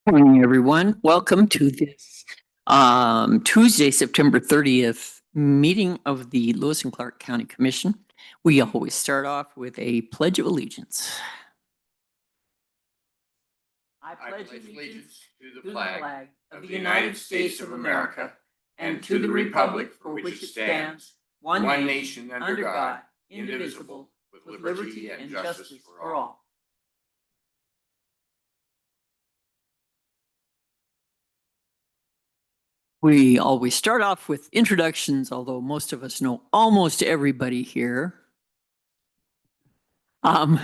Morning, everyone. Welcome to this Tuesday, September 30th meeting of the Lewis and Clark County Commission. We always start off with a Pledge of Allegiance. I pledge allegiance to the flag of the United States of America and to the republic for which it stands, one nation under God, indivisible, with liberty and justice for all. We always start off with introductions, although most of us know almost everybody here. I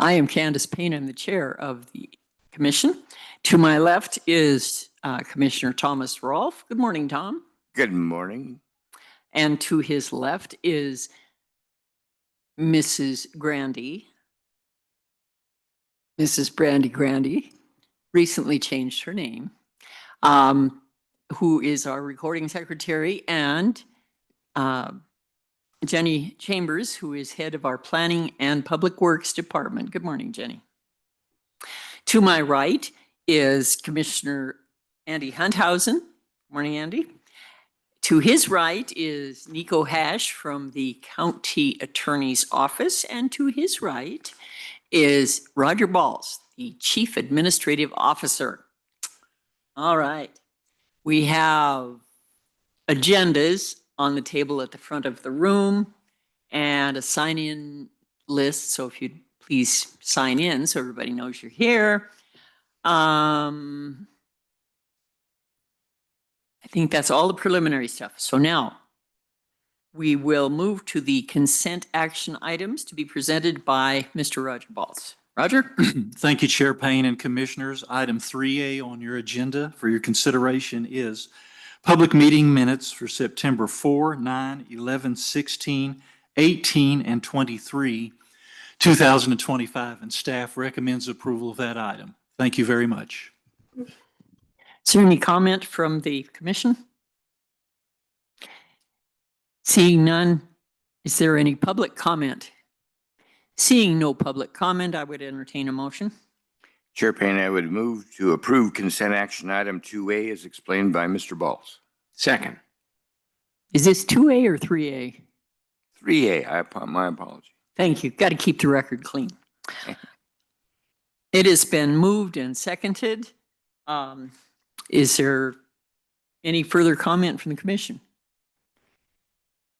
am Candace Payne. I'm the chair of the commission. To my left is Commissioner Thomas Rolfe. Good morning, Tom. Good morning. And to his left is Mrs. Brandi. Mrs. Brandi recently changed her name, who is our recording secretary, and Jenny Chambers, who is head of our planning and public works department. Good morning, Jenny. To my right is Commissioner Andy Hunthausen. Good morning, Andy. To his right is Nico Hash from the county attorney's office, and to his right is Roger Balls, the chief administrative officer. All right. We have agendas on the table at the front of the room and a sign-in list. So if you'd please sign in so everybody knows you're here. I think that's all the preliminary stuff. So now we will move to the consent action items to be presented by Mr. Roger Balls. Roger? Thank you, Chair Payne and Commissioners. Item 3A on your agenda for your consideration is public meeting minutes for September 4, 9, 11, 16, 18, and 23, 2025, and staff recommends approval of that item. Thank you very much. Is there any comment from the commission? Seeing none, is there any public comment? Seeing no public comment, I would entertain a motion. Chair Payne, I would move to approve consent action item 2A as explained by Mr. Balls. Second. Is this 2A or 3A? 3A, my apology. Thank you. Got to keep the record clean. It has been moved and seconded. Is there any further comment from the commission?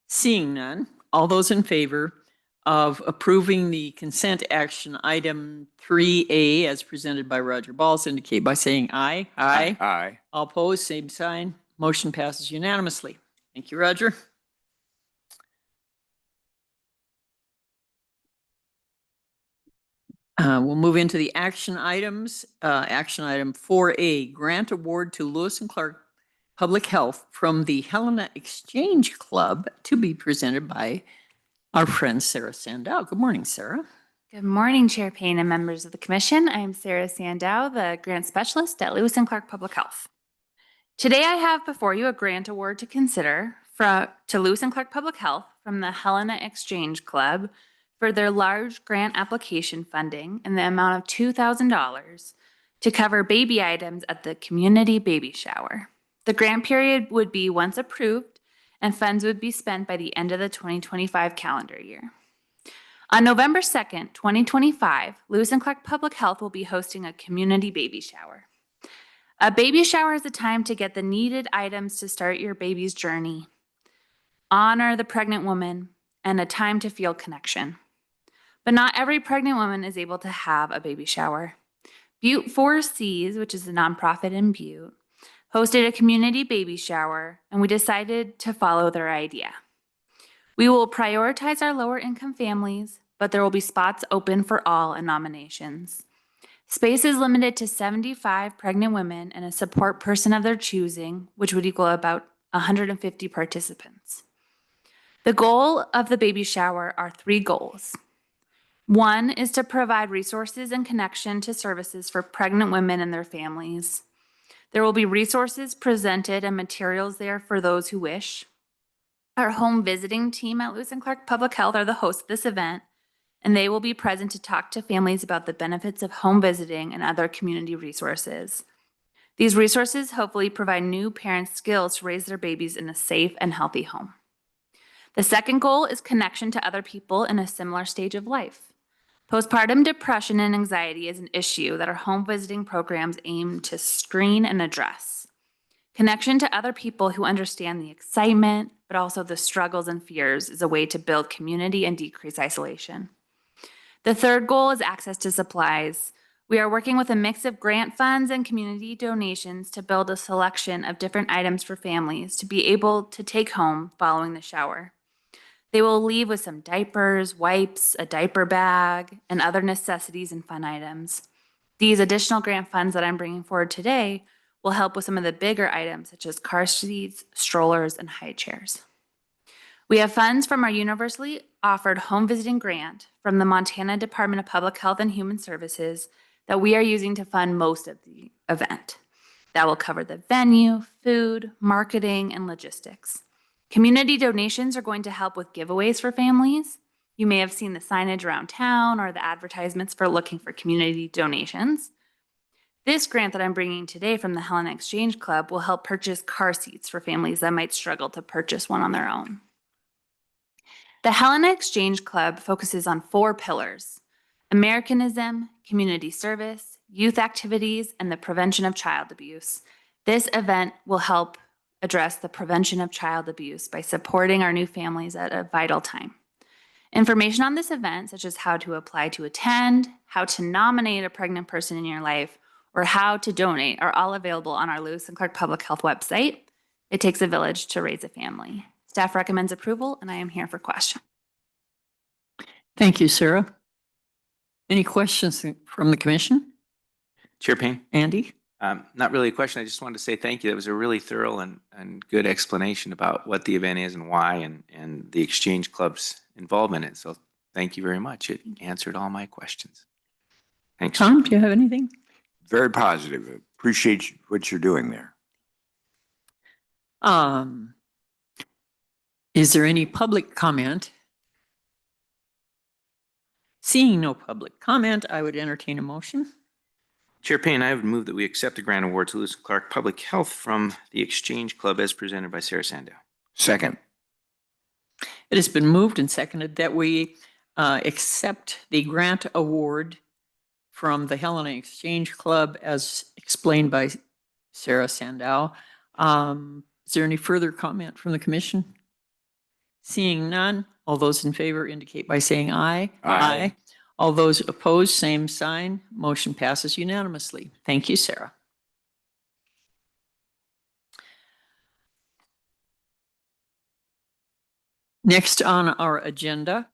Seeing none, all those in favor of approving the consent action item 3A as presented by Roger Balls indicate by saying aye. Aye. Aye. All opposed, same sign. Motion passes unanimously. Thank you, Roger. We'll move into the action items. Action item 4A, grant award to Lewis and Clark Public Health from the Helena Exchange Club to be presented by our friend Sarah Sandau. Good morning, Sarah. Good morning, Chair Payne and members of the Commission. I am Sarah Sandau, the grant specialist at Lewis and Clark Public Health. Today I have before you a grant award to consider to Lewis and Clark Public Health from the Helena Exchange Club for their large grant application funding in the amount of $2,000 to cover baby items at the community baby shower. The grant period would be once approved and funds would be spent by the end of the 2025 calendar year. On November 2nd, 2025, Lewis and Clark Public Health will be hosting a community baby shower. A baby shower is a time to get the needed items to start your baby's journey, honor the pregnant woman, and a time to feel connection. But not every pregnant woman is able to have a baby shower. Butte 4Cs, which is a nonprofit in Butte, hosted a community baby shower, and we decided to follow their idea. We will prioritize our lower income families, but there will be spots open for all in nominations. Space is limited to 75 pregnant women and a support person of their choosing, which would equal about 150 participants. The goal of the baby shower are 3 goals. 1 is to provide resources and connection to services for pregnant women and their families. There will be resources presented and materials there for those who wish. Our home visiting team at Lewis and Clark Public Health are the hosts of this event, and they will be present to talk to families about the benefits of home visiting and other community resources. These resources hopefully provide new parents skills to raise their babies in a safe and healthy home. The second goal is connection to other people in a similar stage of life. Postpartum depression and anxiety is an issue that our home visiting programs aim to screen and address. Connection to other people who understand the excitement, but also the struggles and fears is a way to build community and decrease isolation. The third goal is access to supplies. We are working with a mix of grant funds and community donations to build a selection of different items for families to be able to take home following the shower. They will leave with some diapers, wipes, a diaper bag, and other necessities and fun items. These additional grant funds that I'm bringing forward today will help with some of the bigger items such as car seats, strollers, and high chairs. We have funds from our universally offered home visiting grant from the Montana Department of Public Health and Human Services that we are using to fund most of the event. That will cover the venue, food, marketing, and logistics. Community donations are going to help with giveaways for families. You may have seen the signage around town or the advertisements for looking for community donations. This grant that I'm bringing today from the Helena Exchange Club will help purchase car seats for families that might struggle to purchase one on their own. The Helena Exchange Club focuses on 4 pillars: Americanism, community service, youth activities, and the prevention of child abuse. This event will help address the prevention of child abuse by supporting our new families at a vital time. Information on this event, such as how to apply to attend, how to nominate a pregnant person in your life, or how to donate, are all available on our Lewis and Clark Public Health website. It takes a village to raise a family. Staff recommends approval, and I am here for questions. Thank you, Sarah. Any questions from the commission? Chair Payne? Andy? Not really a question. I just wanted to say thank you. That was a really thorough and good explanation about what the event is and why and the Exchange Club's involvement in it. So thank you very much. It answered all my questions. Thanks. Tom, do you have anything? Very positive. Appreciate what you're doing there. Is there any public comment? Seeing no public comment, I would entertain a motion. Chair Payne, I would move that we accept the grant award to Lewis and Clark Public Health from the Exchange Club as presented by Sarah Sandau. Second. It has been moved and seconded that we accept the grant award from the Helena Exchange Club as explained by Sarah Sandau. Is there any further comment from the commission? Seeing none, all those in favor indicate by saying aye. Aye. All those opposed, same sign. Motion passes unanimously. Thank you, Sarah. Next on our agenda,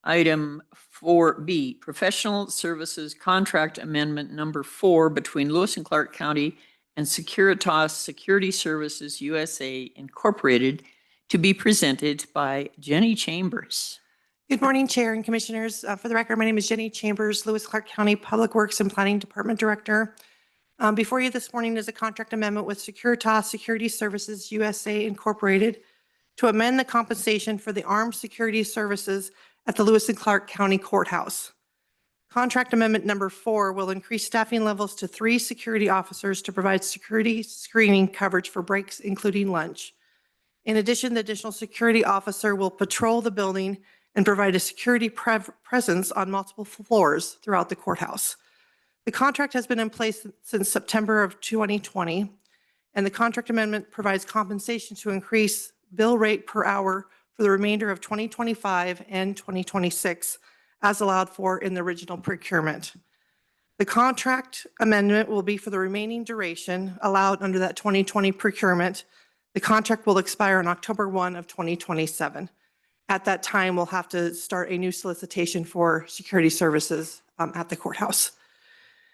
item 4B, Professional Services Contract Amendment Number 4 between Lewis and Clark County and Securitas Security Services USA Incorporated, to be presented by Jenny Chambers. Good morning, Chair and Commissioners. For the record, my name is Jenny Chambers, Lewis Clark County Public Works and Planning Department Director. Before you this morning is a contract amendment with Securitas Security Services USA Incorporated to amend the compensation for the armed security services at the Lewis and Clark County Courthouse. Contract amendment number 4 will increase staffing levels to 3 security officers to provide security screening coverage for breaks, including lunch. In addition, the additional security officer will patrol the building and provide a security presence on multiple floors throughout the courthouse. The contract has been in place since September of 2020, and the contract amendment provides compensation to increase bill rate per hour for the remainder of 2025 and 2026, as allowed for in the original procurement. The contract amendment will be for the remaining duration allowed under that 2020 procurement. The contract will expire on October 1 of 2027. At that time, we'll have to start a new solicitation for security services at the courthouse.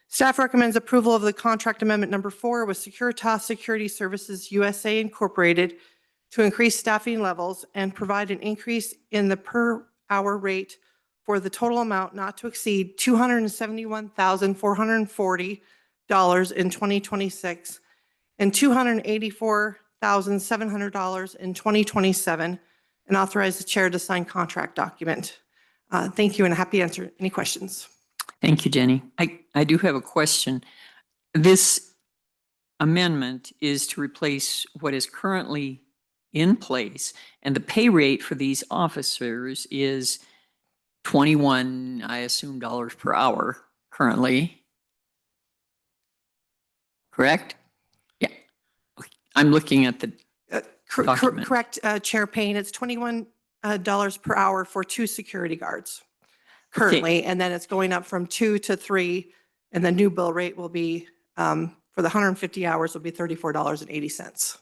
Staff recommends approval of the contract amendment number 4 with Securitas Security Services USA Incorporated to increase staffing levels and provide an increase in the per hour rate for the total amount not to exceed $271,440 in 2026 and $284,700 in 2027, and authorize the chair to sign contract document. Thank you, and happy to answer any questions. Thank you, Jenny. I do have a question. This amendment is to replace what is currently in place, and the pay rate for these officers is 21, I assume, dollars per hour currently. Correct? Yeah. Okay. I'm looking at the document. Correct, Chair Payne. It's $21 per hour for 2 security guards currently, and then it's going up from 2 to 3, and the new bill rate will be, for the 150 hours, will be $34.80.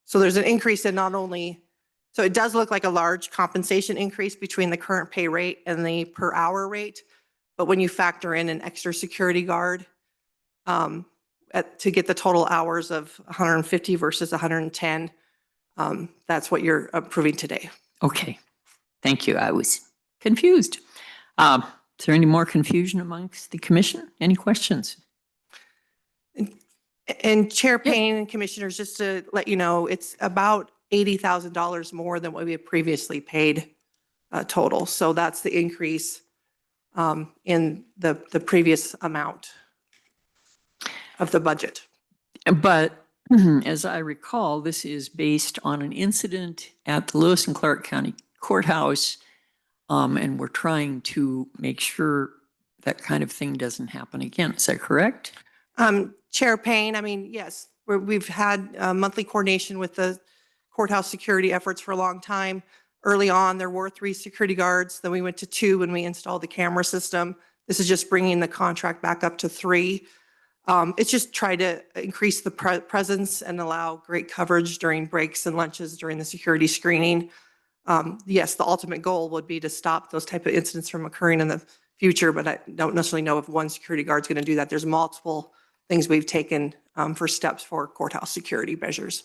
So there's an increase in not only, so it does look like a large compensation increase between the current pay rate and the per hour rate, but when you factor in an extra security guard, to get the total hours of 150 versus 110, that's what you're approving today. Okay. Thank you. I was confused. Is there any more confusion amongst the commission? Any questions? And Chair Payne and Commissioners, just to let you know, it's about $80,000 more than what we had previously paid total. So that's the increase in the previous amount of the budget. But as I recall, this is based on an incident at the Lewis and Clark County Courthouse, and we're trying to make sure that kind of thing doesn't happen again. Is that correct? Chair Payne, I mean, yes, we've had monthly coordination with the courthouse security efforts for a long time. Early on, there were 3 security guards. Then we went to 2 when we installed the camera system. This is just bringing the contract back up to 3. It's just try to increase the presence and allow great coverage during breaks and lunches during the security screening. Yes, the ultimate goal would be to stop those type of incidents from occurring in the future, but I don't necessarily know if one security guard's going to do that. There's multiple things we've taken for steps for courthouse security measures.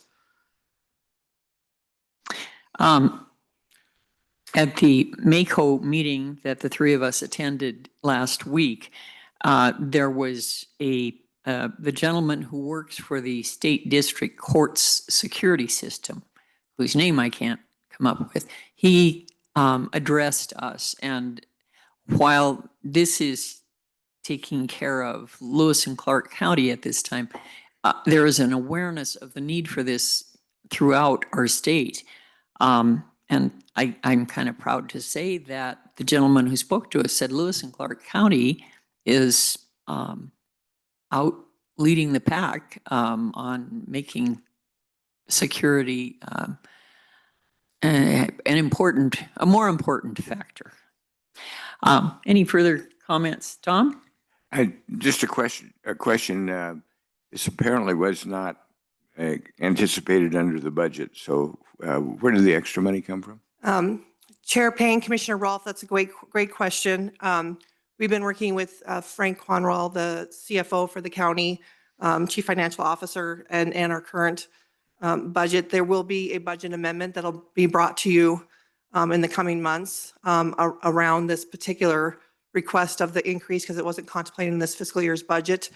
At the MACO meeting that the 3 of us attended last week, there was the gentleman who works for the state district courts security system, whose name I can't come up with. He addressed us, and while this is taking care of Lewis and Clark County at this time, there is an awareness of the need for this throughout our state. And I'm kind of proud to say that the gentleman who spoke to us said Lewis and Clark County is out leading the pack on making security a more important factor. Any further comments, Tom? Just a question. This apparently was not anticipated under the budget. So where did the extra money come from? Chair Payne, Commissioner Rolfe, that's a great question. We've been working with Frank Conroy, the CFO for the county, Chief Financial Officer, and our current budget. There will be a budget amendment that'll be brought to you in the coming months around this particular request of the increase because it wasn't contemplated in this fiscal year's budget.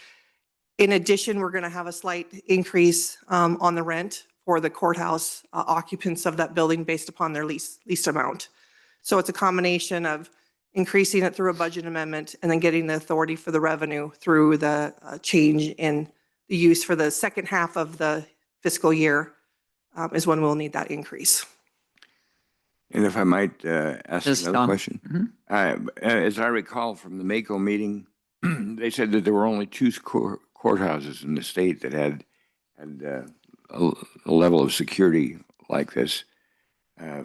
In addition, we're going to have a slight increase on the rent for the courthouse occupants of that building based upon their lease amount. So it's a combination of increasing it through a budget amendment and then getting the authority for the revenue through the change in the use for the second half of the fiscal year is when we'll need that increase. And if I might ask Yes, another Tom. question. As I recall from the MACO meeting, they said that there were only 2 courthouses in the state that had a level of security like this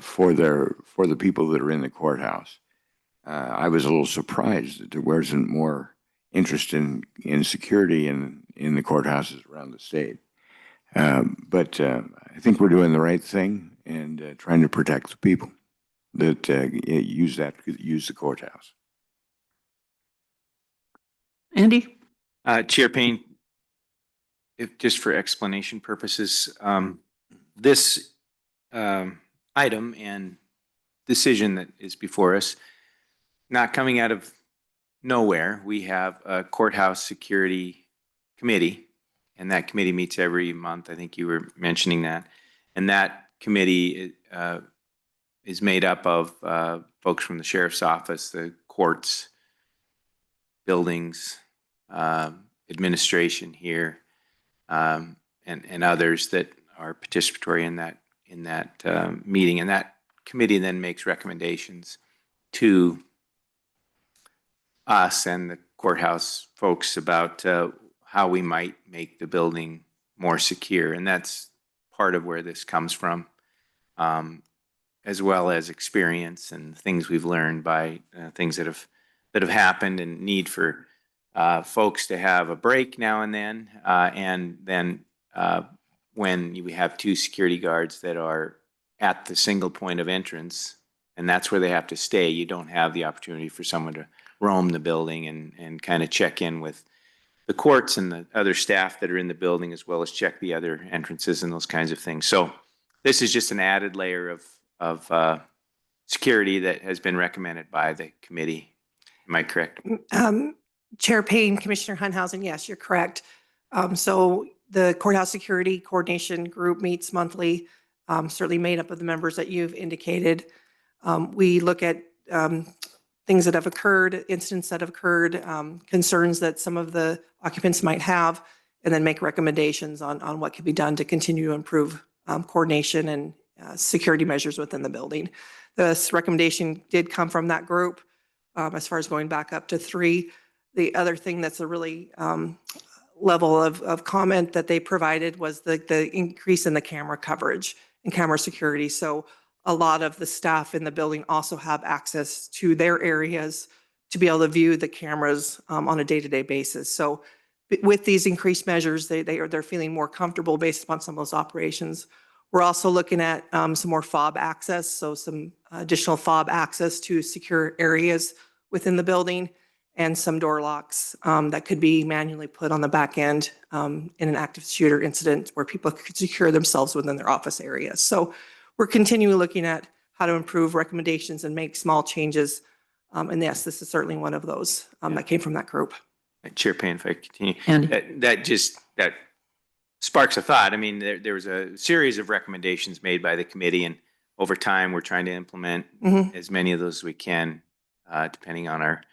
for the people that are in the courthouse. I was a little surprised that there wasn't more interest in security in the courthouses around the state. But I think we're doing the right thing and trying to protect the people that use the courthouse. Andy? Chair Payne, just for explanation purposes, this item and decision that is before us, not coming out of nowhere. We have a courthouse security committee, and that committee meets every month. I think you were mentioning that. And that committee is made up of folks from the sheriff's office, the courts, buildings, administration here, and others that are participatory in that meeting. And that committee then makes recommendations to us and the courthouse folks about how we might make the building more secure. And that's part of where this comes from, as well as experience and things we've learned by things that have happened, and need for folks to have a break now and then when we have two security guards that are at the single point of entrance, and that's where they have to stay, you don't have the opportunity for someone to roam the building and kind of check in with the courts and the other staff that are in the building, as well as check the other entrances and those kinds of things. So this is just an added layer of security that has been recommended by the committee. Am I correct? Chair Payne, Commissioner Hunthausen, yes, you're correct. So the Courthouse Security Coordination Group meets monthly, certainly made up of the members that you've indicated. We look at things that have occurred, incidents that have occurred, concerns that some of the occupants might have, and then make recommendations on what can be done to continue to improve coordination and security measures within the building. This recommendation did come from that group as far as going back up to 3. The other thing that's a really level of comment that they provided was the increase in the camera coverage and camera security. So a lot of the staff in the building also have access to their areas to be able to view the cameras on a day-to-day basis. So with these increased measures, they're feeling more comfortable based upon some of those operations. We're also looking at some more fob access, so some additional fob access to secure areas within the building, and some door locks that could be manually put on the back end in an active shooter incident where people could secure themselves within their office areas. So we're continually looking at how to improve recommendations and make small changes. And yes, this is certainly one of those that came from that group. Chair Payne, if I continue, And that sparks a thought. I mean, there was a series of recommendations made by the committee, and over time, we're trying to implement as many of those as we can, depending on our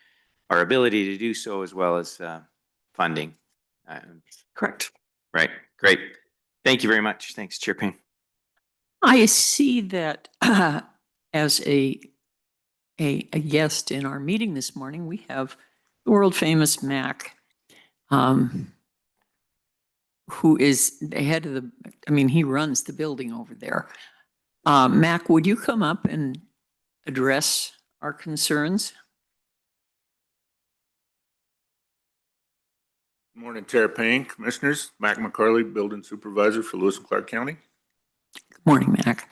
ability to do so, as well as funding. Correct. Right. Great. Thank you very much. Thanks, Chair Payne. I see that as a guest in our meeting this morning, we have the world famous Mac, who is the head of he runs the building over there. Mac, would you come up and address our concerns? Morning, Chair Payne, Commissioners. Mac McCarley, Building Supervisor for Lewis and Clark County. Good morning, Mac.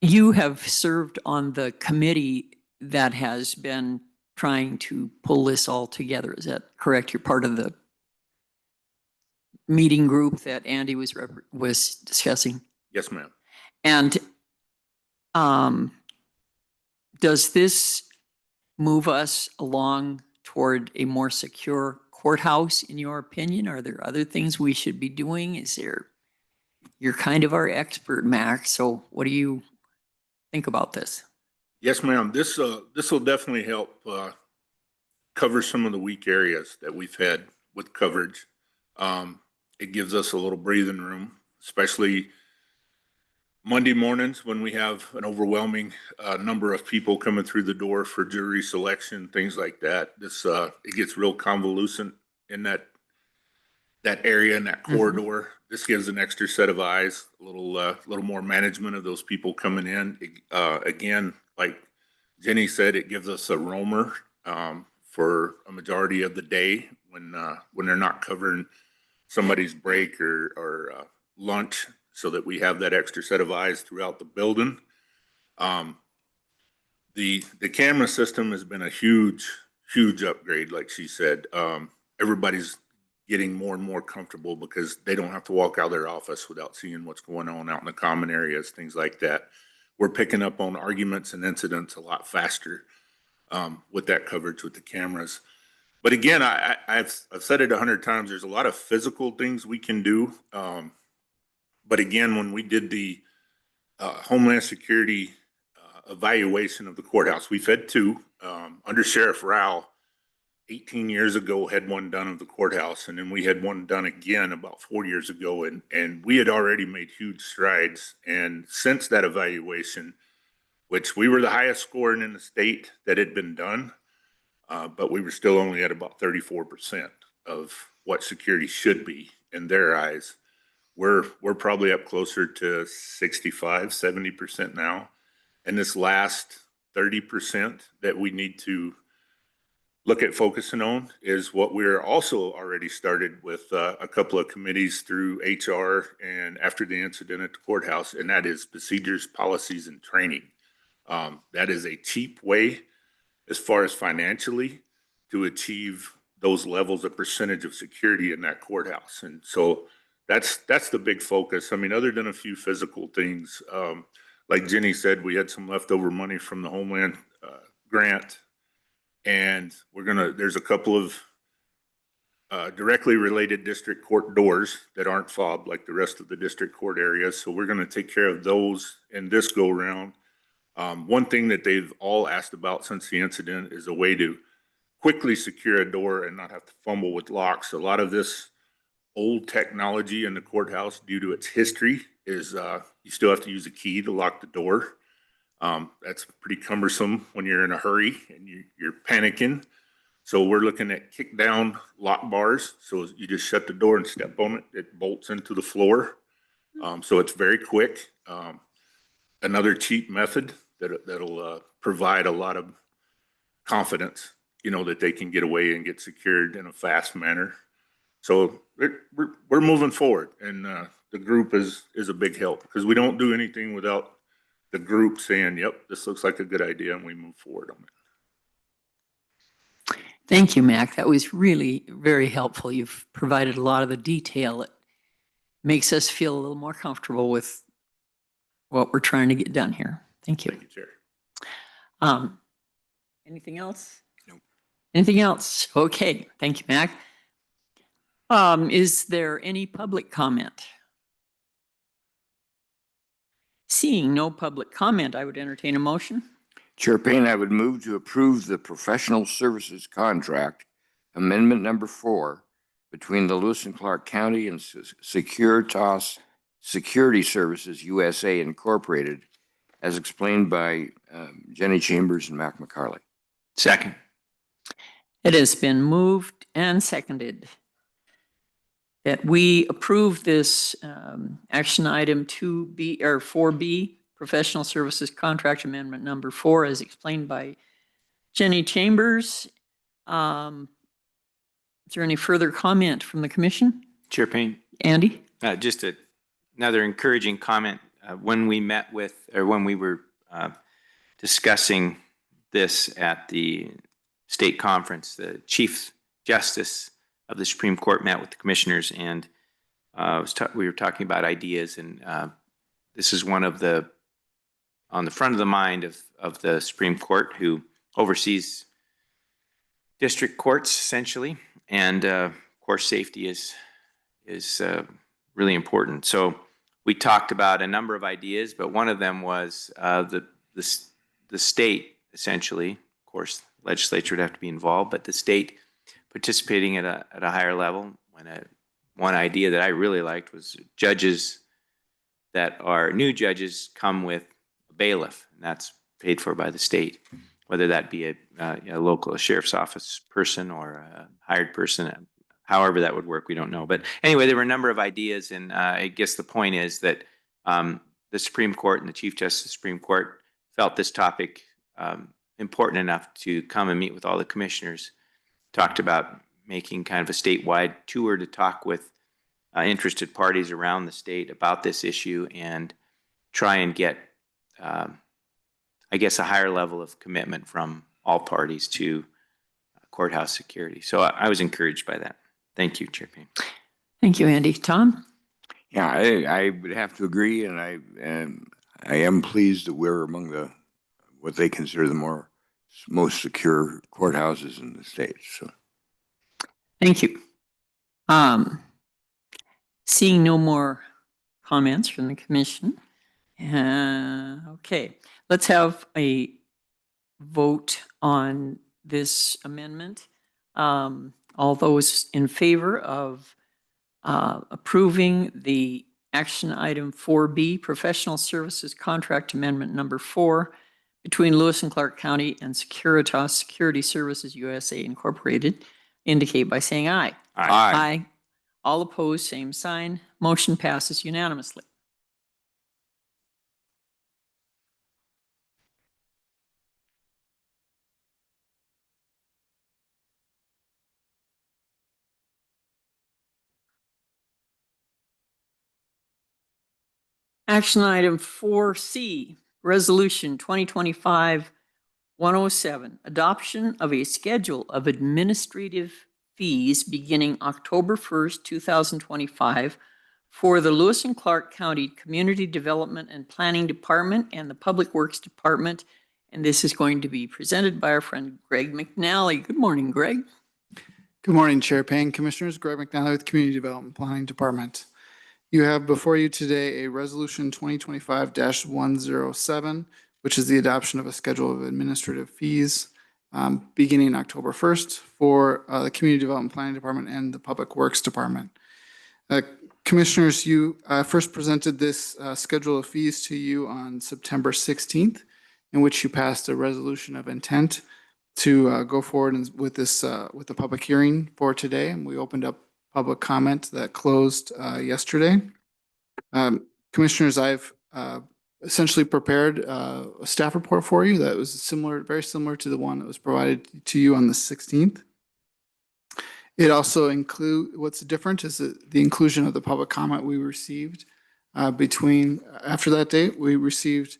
You have served on the committee that has been trying to pull this all together. Is that correct? You're part of the meeting group that Andy was discussing? Yes, ma'am. And does this move us along toward a more secure courthouse, in your opinion? Are there other things we should be doing? You're kind of our expert, Mac, so what do you think about this? Yes, ma'am. This will definitely help cover some of the weak areas that we've had with coverage. It gives us a little breathing room, especially Monday mornings when we have an overwhelming number of people coming through the door for jury selection, things like that. It gets real convoluted in that area, in that corridor. This gives an extra set of eyes, a little more management of those people coming in. Again, like Jenny said, it gives us a roamer for a majority of the day when they're not covering somebody's break or lunch, so that we have that extra set of eyes throughout the building. The camera system has been a huge upgrade, like she said. Everybody's getting more and more comfortable because they don't have to walk out of their office without seeing what's going on out in the common areas, things like that. We're picking up on arguments and incidents a lot faster with that coverage with the cameras. But again, I've said it 100 times, there's a lot of physical things we can do. But again, when we did the Homeland Security evaluation of the courthouse. We've had two. Under Sheriff Rao, 18 years ago, had one done of the courthouse, and then we had one done again about 4 years ago, and we had already made huge strides. And since that evaluation, which we were the highest scoring in the state that had been done, but we were still only at about 34% of what security should be in their eyes. We're probably up closer to 65, 70% now. And this last 30% that we need to look at focusing on is what we're also already started with a couple of committees through HR and after the incident at the courthouse, and that is procedures, policies, and training. That is a cheap way as far as financially to achieve those levels of percentage of security in that courthouse. And so that's the big focus. I mean, other than a few physical things, like Jenny said, we had some leftover money from the Homeland grant, and there's a couple of directly related district court doors that aren't fobbed like the rest of the district court areas. So we're gonna take care of those in this go round. One thing that they've all asked about since the incident is a way to quickly secure a door and not have to fumble with locks. A lot of this old technology in the courthouse, due to its history, is you still have to use a key to lock the door. That's pretty cumbersome when you're in a hurry and you're panicking. So we're looking at kick down lock bars. So you just shut the door and step on it. It bolts into the floor. So it's very quick. Another cheap method that'll provide a lot of confidence, that they can get away and get secured in a fast manner. So we're moving forward, and the group is a big help because we don't do anything without the group saying, yep, this looks like a good idea, and we move forward on it. Thank you, Mac. That was really very helpful. You've provided a lot of the detail that makes us feel a little more comfortable with what we're trying to get done here. Thank you. Thank you, Chair. Anything else? Nope. Anything else? Okay, thank you, Mac. Is there any public comment? Seeing no public comment, I would entertain a motion. Chair Payne, I would move to approve the professional services contract amendment number 4 between the Lewis and Clark County and Securitas Security Services USA Incorporated, as explained by Jenny Chambers and Mac McCarley. Second. It has been moved and seconded that we approve this action item 2B or 4B, professional services contract amendment number 4, as explained by Jenny Chambers. Is there any further comment from the commission? Chair Payne, Andy? just another encouraging comment. When we were discussing this at the state conference, the Chief Justice of the Supreme Court met with the commissioners, and we were talking about ideas, and this is one of on the front of the mind of the Supreme Court, who oversees district courts essentially, and of course safety is really important. So we talked about a number of ideas, but one of them was the state essentially, of course, legislature would have to be involved, but the state participating at a higher level. One idea that I really liked was judges that are new judges come with a bailiff, and that's paid for by the state, whether that be a local sheriff's office person or a hired person. However that would work, we don't know. But anyway, there were a number of ideas, and I guess the point is that the Supreme Court and the Chief Justice of the Supreme Court felt this topic important enough to come and meet with all the commissioners, talked about making kind of a statewide tour to talk with interested parties around the state about this issue and try and get, I guess, a higher level of commitment from all parties to courthouse security. So I was encouraged by that. Thank you, Chair Payne. Thank you, Andy. Tom? Yeah, I would have to agree, and I am pleased that we're among what they consider the most secure courthouses in the state. So, Thank you. Seeing no more comments from the commission. Okay, let's have a vote on this amendment. All those in favor of approving the action item 4B, professional services contract amendment number 4 between Lewis and Clark County and Securitas Security Services USA Incorporated, indicate by saying aye. Aye. All opposed, same sign. Motion passes unanimously. Action item 4C, Resolution 2025-107, adoption of a schedule of administrative fees beginning October 1st, 2025 for the Lewis and Clark County Community Development and Planning Department and the Public Works Department. And this is going to be presented by our friend Greg McNally. Good morning, Greg. Good morning, Chair Payne, Commissioners. Greg McNally with Community Development Planning Department. You have before you today a Resolution 2025-107, which is the adoption of a schedule of administrative fees beginning October 1st for the Community Development Planning Department and the Public Works Department. Commissioners, you first presented this schedule of fees to you on September 16th, in which you passed a resolution of intent to go forward with this with the public hearing for today, and we opened up public comment that closed yesterday. Commissioners, I've essentially prepared a staff report for you that was very similar to the one that was provided to you on the 16th. It also what's different is the inclusion of the public comment we received after that date. We received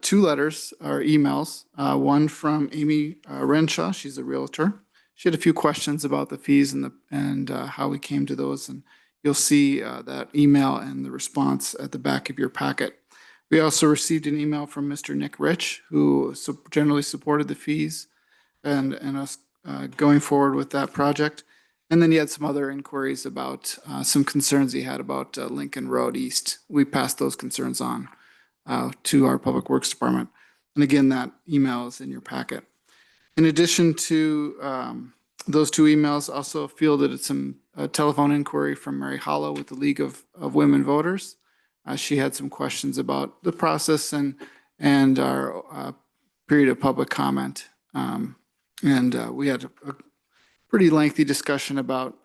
2 letters or emails, one from Amy Renshaw. She's a realtor. She had a few questions about the fees and how we came to those, and you'll see that email and the response at the back of your packet. We also received an email from Mr. Nick Rich, who generally supported the fees and us going forward with that project. And then he had some other inquiries about some concerns he had about Lincoln Road East. We passed those concerns on to our Public Works Department. And again, that email is in your packet. In addition to those 2 emails, also fielded some telephone inquiry from Mary Hollow with the League of Women Voters. She had some questions about the process and our period of public comment. We had a pretty lengthy discussion about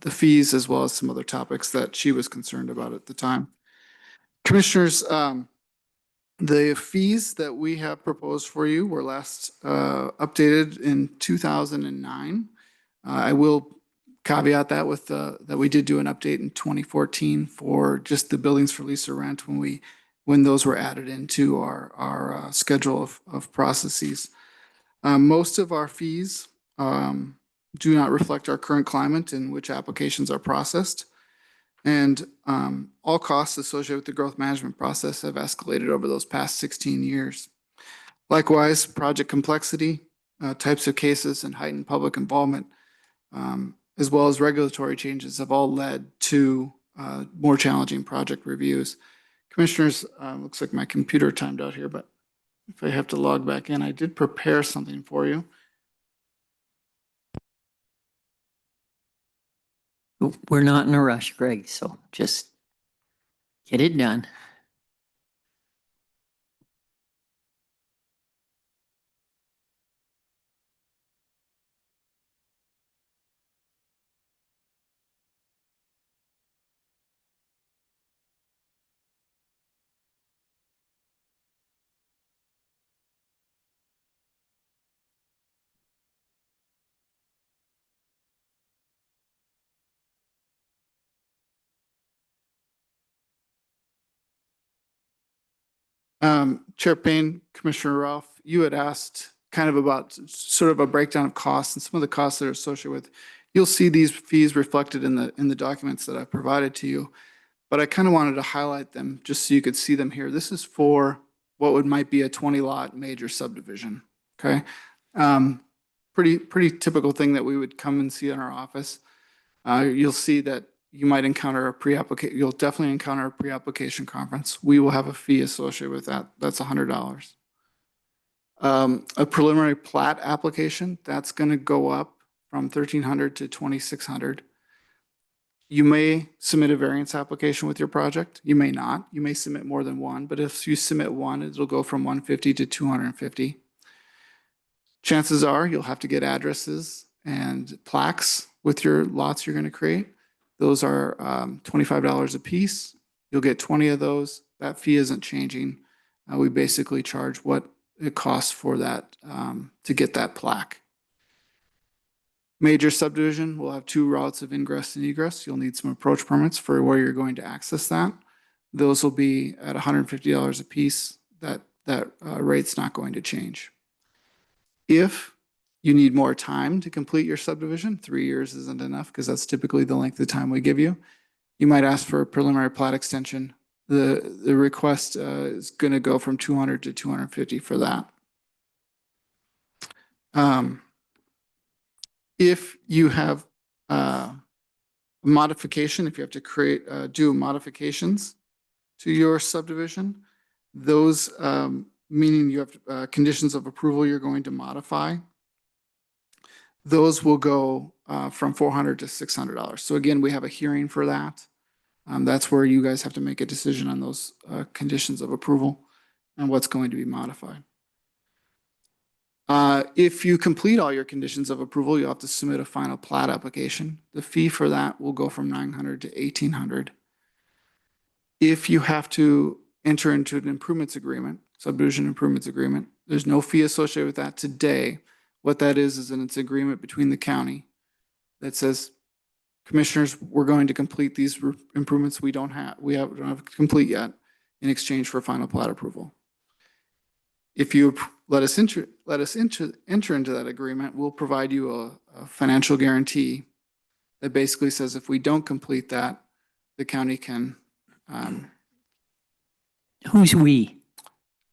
the fees as well as some other topics that she was concerned about at the time. Commissioners, the fees that we have proposed for you were last updated in 2009. I will caveat that with that we did do an update in 2014 for just the buildings for lease or rent when those were added into our schedule of processes. Most of our fees do not reflect our current climate in which applications are processed. And all costs associated with the growth management process have escalated over those past 16 years. Likewise, project complexity, types of cases, and heightened public involvement, as well as regulatory changes, have all led to more challenging project reviews. Commissioners, looks like my computer timed out here, but if I have to log back in, I did prepare something for you. We're not in a rush, Greg, so just get it done. Chair Payne, Commissioner Ralph, you had asked kind of about sort of a breakdown of costs and some of the costs that are associated with. You'll see these fees reflected in the documents that I provided to you, but I kind of wanted to highlight them just so you could see them here. This is for what might be a 20-lot major subdivision. Okay, pretty typical thing that we would come and see in our office. You'll see that you might encounter a pre-application, you'll definitely encounter a pre-application conference. We will have a fee associated with that. That's $100. A preliminary plat application, that's going to go up from $1,300 to $2,600. You may submit a variance application with your project. You may not. You may submit more than one, but if you submit one, it'll go from $150 to $250. Chances are you'll have to get addresses and plaques with your lots you're going to create. Those are $25 a piece. You'll get 20 of those. That fee isn't changing. We basically charge what it costs for that to get that plaque. Major subdivision will have 2 routes of ingress and egress. You'll need some approach permits for where you're going to access that. Those will be at $150 a piece. That rate's not going to change. If you need more time to complete your subdivision, 3 years isn't enough because that's typically the length of time we give you. You might ask for a preliminary plat extension. The request is going to go from $200 to $250 for that. If you have modification, if you have to do modifications to your subdivision, those meaning you have conditions of approval you're going to modify, those will go from $400 to $600. So again, we have a hearing for that. That's where you guys have to make a decision on those conditions of approval and what's going to be modified. If you complete all your conditions of approval, you'll have to submit a final plat application. The fee for that will go from $900 to $1,800. If you have to enter into an improvements agreement, subdivision improvements agreement, there's no fee associated with that today. What that is an it's agreement between the county that says, commissioners, we're going to complete these improvements we don't have complete yet in exchange for final plat approval. If you let us enter into that agreement, we'll provide you a financial guarantee that basically says if we don't complete that, the county can. Who's we?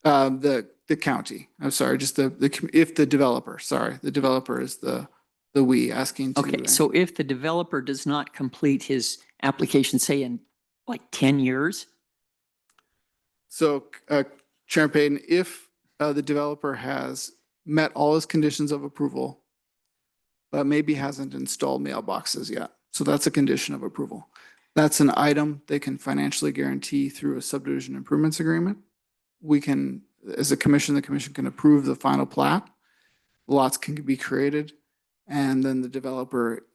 The county. I'm sorry, just if the developer. Sorry, the developer is the we asking to. Okay, so if the developer does not complete his application, say in like 10 years? So, Chair Payton, if the developer has met all his conditions of approval, but maybe hasn't installed mailboxes yet. So that's a condition of approval. That's an item they can financially guarantee through a subdivision improvements agreement. We can, as a commission, the commission can approve the final plat. Lots can be created, and then the developer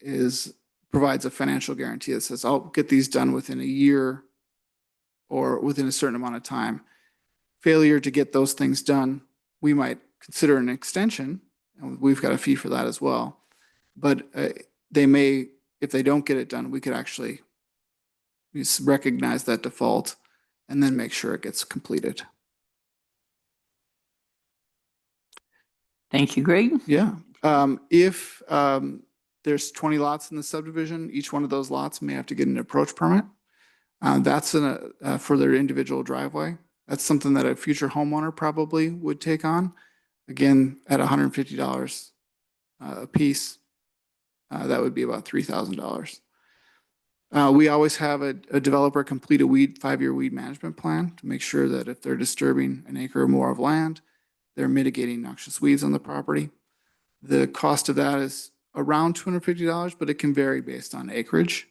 provides a financial guarantee that says, I'll get these done within a year or within a certain amount of time. Failure to get those things done, we might consider an extension, and we've got a fee for that as well. But they may, if they don't get it done, we could actually recognize that default and then make sure it gets completed. Thank you, Greg. Yeah. If there's 20 lots in the subdivision, each one of those lots may have to get an approach permit. That's for their individual driveway. That's something that a future homeowner probably would take on. Again, at $150 a piece, that would be about $3,000. We always have a developer complete a 5-year weed management plan to make sure that if they're disturbing an acre or more of land, they're mitigating noxious weeds on the property. The cost of that is around $250, but it can vary based on acreage.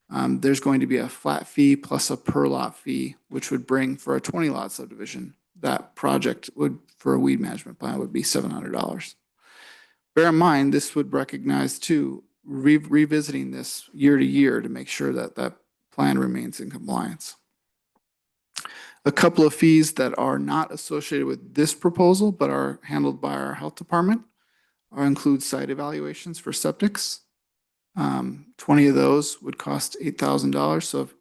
There's going to be a flat fee plus a per lot fee, which would bring for a 20 lot subdivision, that project would, for a weed management plan, would be $700. Bear in mind, this would recognize too, revisiting this year to year to make sure that that plan remains in compliance. A couple of fees that are not associated with this proposal, but are handled by our health department, include site evaluations for septics. 20 of those would cost $8,000. So if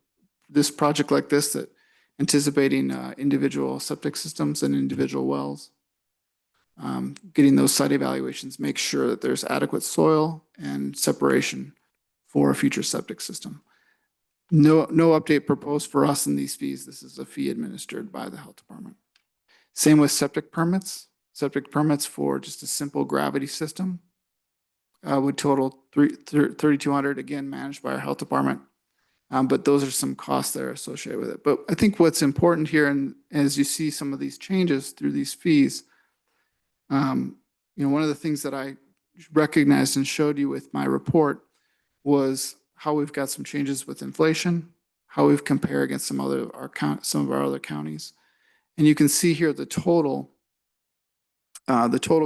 this project like this, that anticipating individual septic systems and individual wells, getting those site evaluations, make sure that there's adequate soil and separation for a future septic system. No update proposed for us in these fees. This is a fee administered by the health department. Same with septic permits. Septic permits for just a simple gravity system would total $3,200, again, managed by our health department. But those are some costs that are associated with it. But I think what's important here, and as you see some of these changes through these fees, one of the things that I recognized and showed you with my report was how we've got some changes with inflation, how we've compared against some of our other counties. And you can see here the total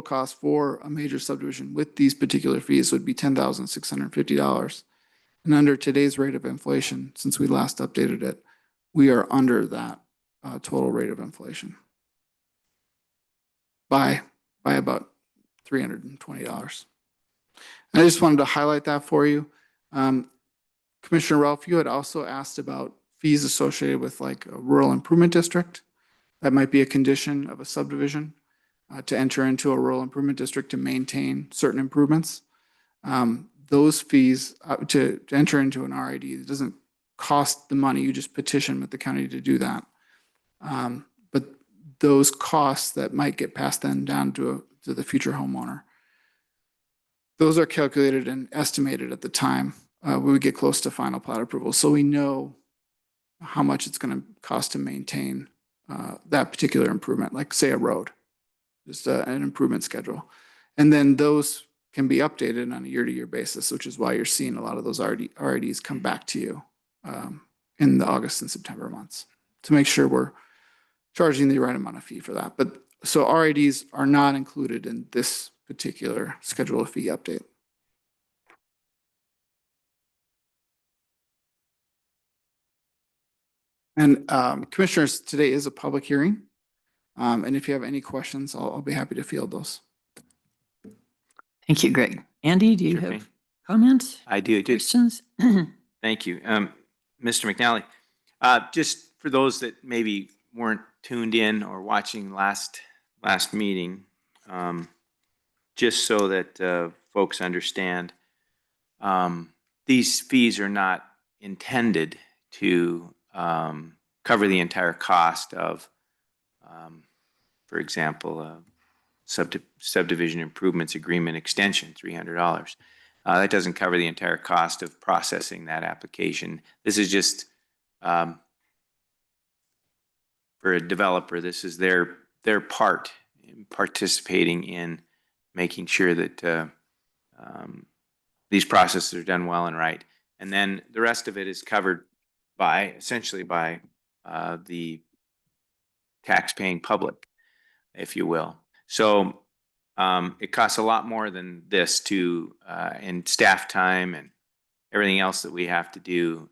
cost for a major subdivision with these particular fees would be $10,650. And under today's rate of inflation, since we last updated it, we are under that total rate of inflation by about $320. I just wanted to highlight that for you. Commissioner Ralph, you had also asked about fees associated with like a rural improvement district. That might be a condition of a subdivision to enter into a rural improvement district to maintain certain improvements. Those fees to enter into an RID, it doesn't cost the money. You just petition with the county to do that. But those costs that might get passed then down to the future homeowner, those are calculated and estimated at the time when we get close to final plat approval. So we know how much it's going to cost to maintain that particular improvement, like say a road, just an improvement schedule. And then those can be updated on a year-to-year basis, which is why you're seeing a lot of those RIDs come back to you in the August and September months to make sure we're charging the right amount of fee for that. But so RIDs are not included in this particular schedule of fee update. And commissioners, today is a public hearing. And if you have any questions, I'll be happy to field those. Thank you, Greg. Andy, do you Sure have thing. comments? I do. Questions? Thank you. Mr. McNally, just for those that maybe weren't tuned in or watching last meeting, just so that folks understand, these fees are not intended to cover the entire cost of, for example, subdivision improvements agreement extension, $300. That doesn't cover the entire cost of processing that application. This is just for a developer. This is their part in participating in making sure that these processes are done well and right. And then the rest of it is covered essentially by the tax-paying public, if you will. So it costs a lot more than this in staff time and everything else that we have to do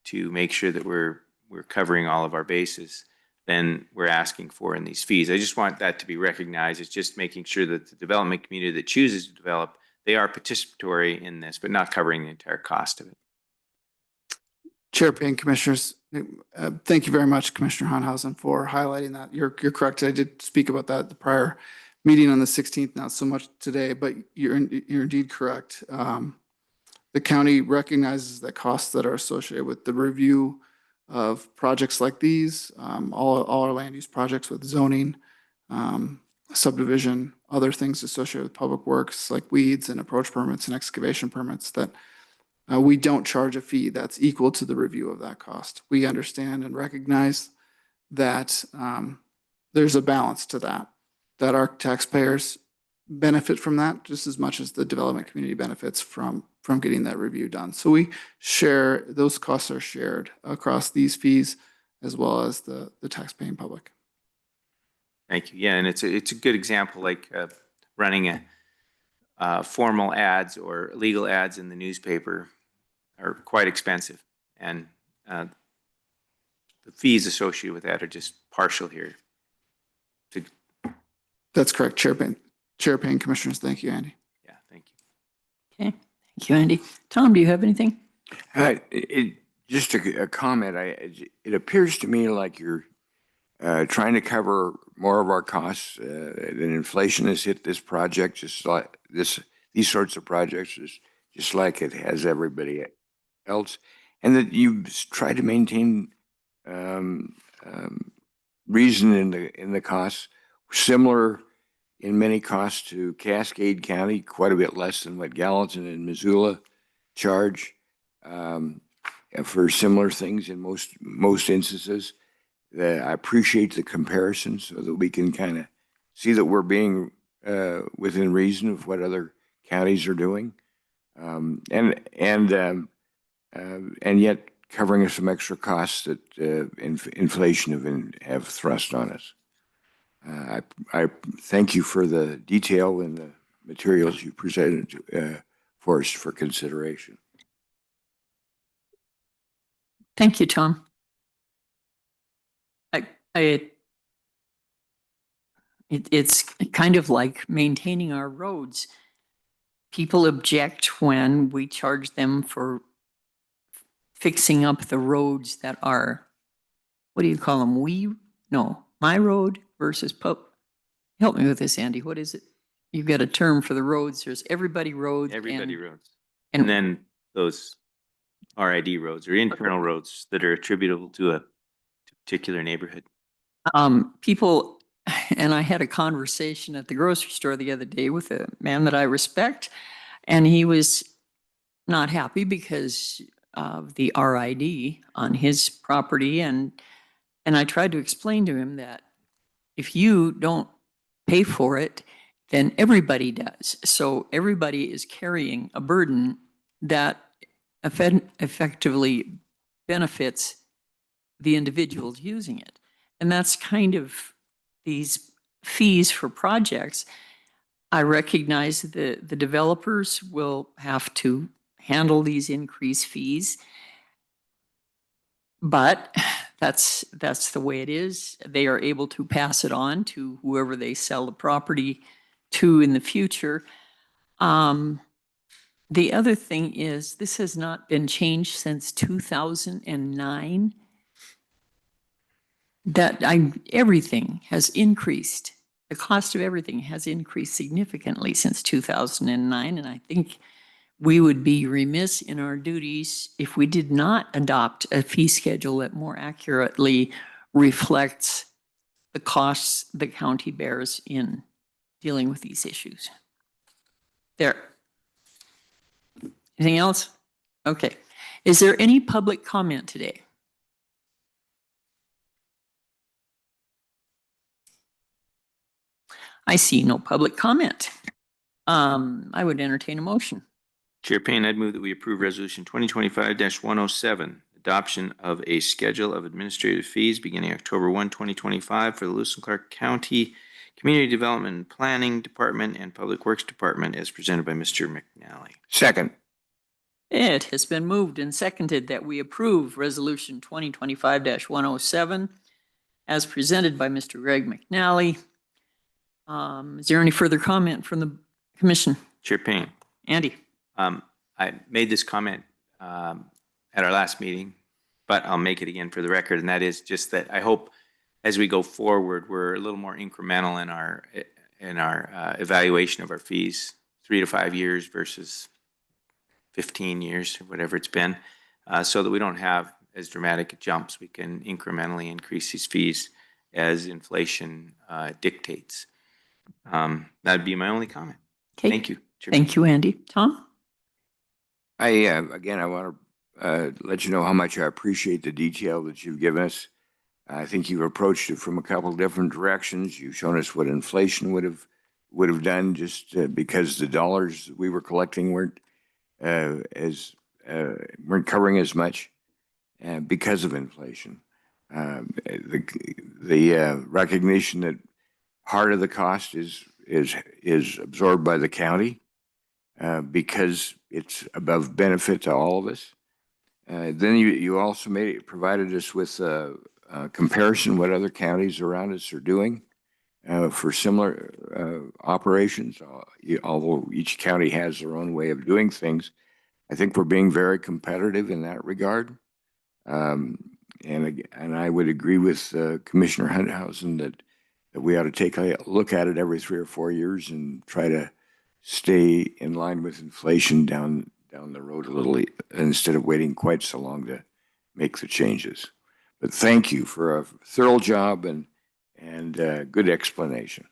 to make sure that we're covering all of our bases than we're asking for in these fees. I just want that to be recognized. It's just making sure that the development community that chooses to develop, they are participatory in this, but not covering the entire cost of it. Chair Payne, commissioners, thank you very much, Commissioner Honhausen, for highlighting that. You're correct. I did speak about that at the prior meeting on the 16th, not so much today, but you're indeed correct. The county recognizes the costs that are associated with the review of projects like these, all our land use projects with zoning, subdivision, other things associated with public works like weeds and approach permits and excavation permits that we don't charge a fee that's equal to the review of that cost. We understand and recognize that there's a balance to that our taxpayers benefit from that just as much as the development community benefits from getting that review done. So we share, those costs are shared across these fees as well as the tax-paying public. Thank you. Yeah, and it's a good example, like running formal ads or legal ads in the newspaper are quite expensive, and the fees associated with that are just partial here. That's correct, Chair Payne, commissioners. Thank you, Andy. Yeah, thank you. Okay, thank you, Andy. Tom, do you have anything? Just a comment. It appears to me like you're trying to cover more of our costs than inflation has hit this project, just like these sorts of projects, just like it has everybody else, and that you try to maintain reason in the costs, similar in many costs to Cascade County, quite a bit less than what Gallatin and Missoula charge. for similar things in most instances. I appreciate the comparison so that we can kind of see that we're being within reason of what other counties are doing, and yet covering us some extra costs that inflation have thrust on us. I thank you for the detail in the materials you presented for us for consideration. Thank you, Tom. It's kind of like maintaining our roads. People object when we charge them for fixing up the roads that are, what do you call them? My road versus help me with this, Andy. What is it? You've got a term for the roads. There's everybody roads. Everybody roads. And And then those RID roads or internal roads that are attributable to a particular neighborhood. people, and I had a conversation at the grocery store the other day with a man that I respect, and he was not happy because of the RID on his property. And I tried to explain to him that if you don't pay for it, then everybody does. So everybody is carrying a burden that effectively benefits the individuals using it. And that's kind of these fees for projects. I recognize that the developers will have to handle these increased fees, but that's the way it is. They are able to pass it on to whoever they sell the property to in the future. The other thing is, this has not been changed since 2009. Everything has increased. The cost of everything has increased significantly since 2009, and I think we would be remiss in our duties if we did not adopt a fee schedule that more accurately reflects the costs the county bears in dealing with these issues. There. Anything else? Okay. Is there any public comment today? I see no public comment. I would entertain a motion. Chair Payne, I'd move that we approve Resolution 2025-107, adoption of a schedule of administrative fees beginning October 1, 2025 for the Lewis and Clark County Community Development and Planning Department and Public Works Department as presented by Mr. McNally. Second. It has been moved and seconded that we approve Resolution 2025-107 as presented by Mr. Greg McNally. Is there any further comment from the commission? Chair Payne. Andy? I made this comment at our last meeting, but I'll make it again for the record, and that is just that I hope as we go forward, we're a little more incremental in our evaluation of our fees, 3 to 5 years versus 15 years or whatever it's been, so that we don't have as dramatic jumps. We can incrementally increase these fees as inflation dictates. That'd be my only comment. Okay. Thank you. Chair. Thank you, Andy. Tom? Again, I want to let you know how much I appreciate the detail that you've given us. I think you've approached it from a couple different directions. You've shown us what inflation would have done just because the dollars we were collecting weren't covering as much because of inflation. The recognition that part of the cost is absorbed by the county because it's above benefit to all of us. Then you also provided us with a comparison what other counties around us are doing for similar operations. Although each county has their own way of doing things, I think we're being very competitive in that regard. And I would agree with Commissioner Hunthausen that we ought to take a look at it every 3 or 4 years and try to stay in line with inflation down the road a little instead of waiting quite so long to make the changes. But thank you for a thorough job and good explanation.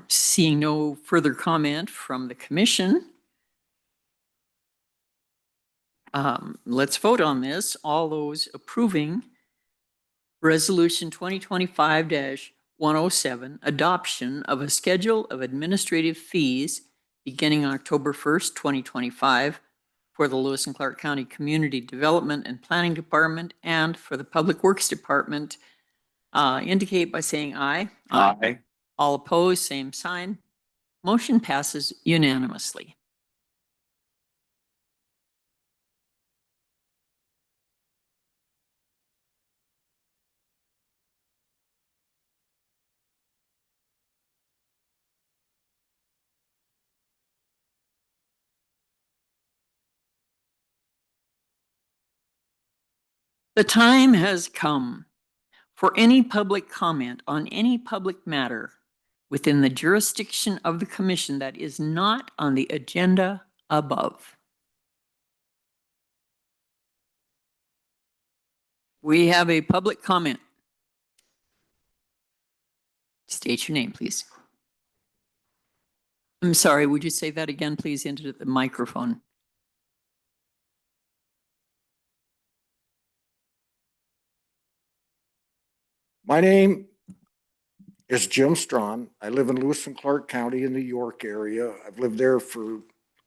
Seeing no further comment from the commission, Let's vote on this. All those approving Resolution 2025-107, adoption of a schedule of administrative fees beginning October 1st, 2025 for the Lewis and Clark County Community Development and Planning Department and for the Public Works Department, indicate by saying aye. Aye. All opposed, same sign. Motion passes unanimously. The time has come for any public comment on any public matter within the jurisdiction of the commission that is not on the agenda above. We have a public comment. State your name, please. I'm sorry, would you say that again, please, into the microphone? My name is Jim Strawn. I live in Lewis and Clark County in the York area. I've lived there for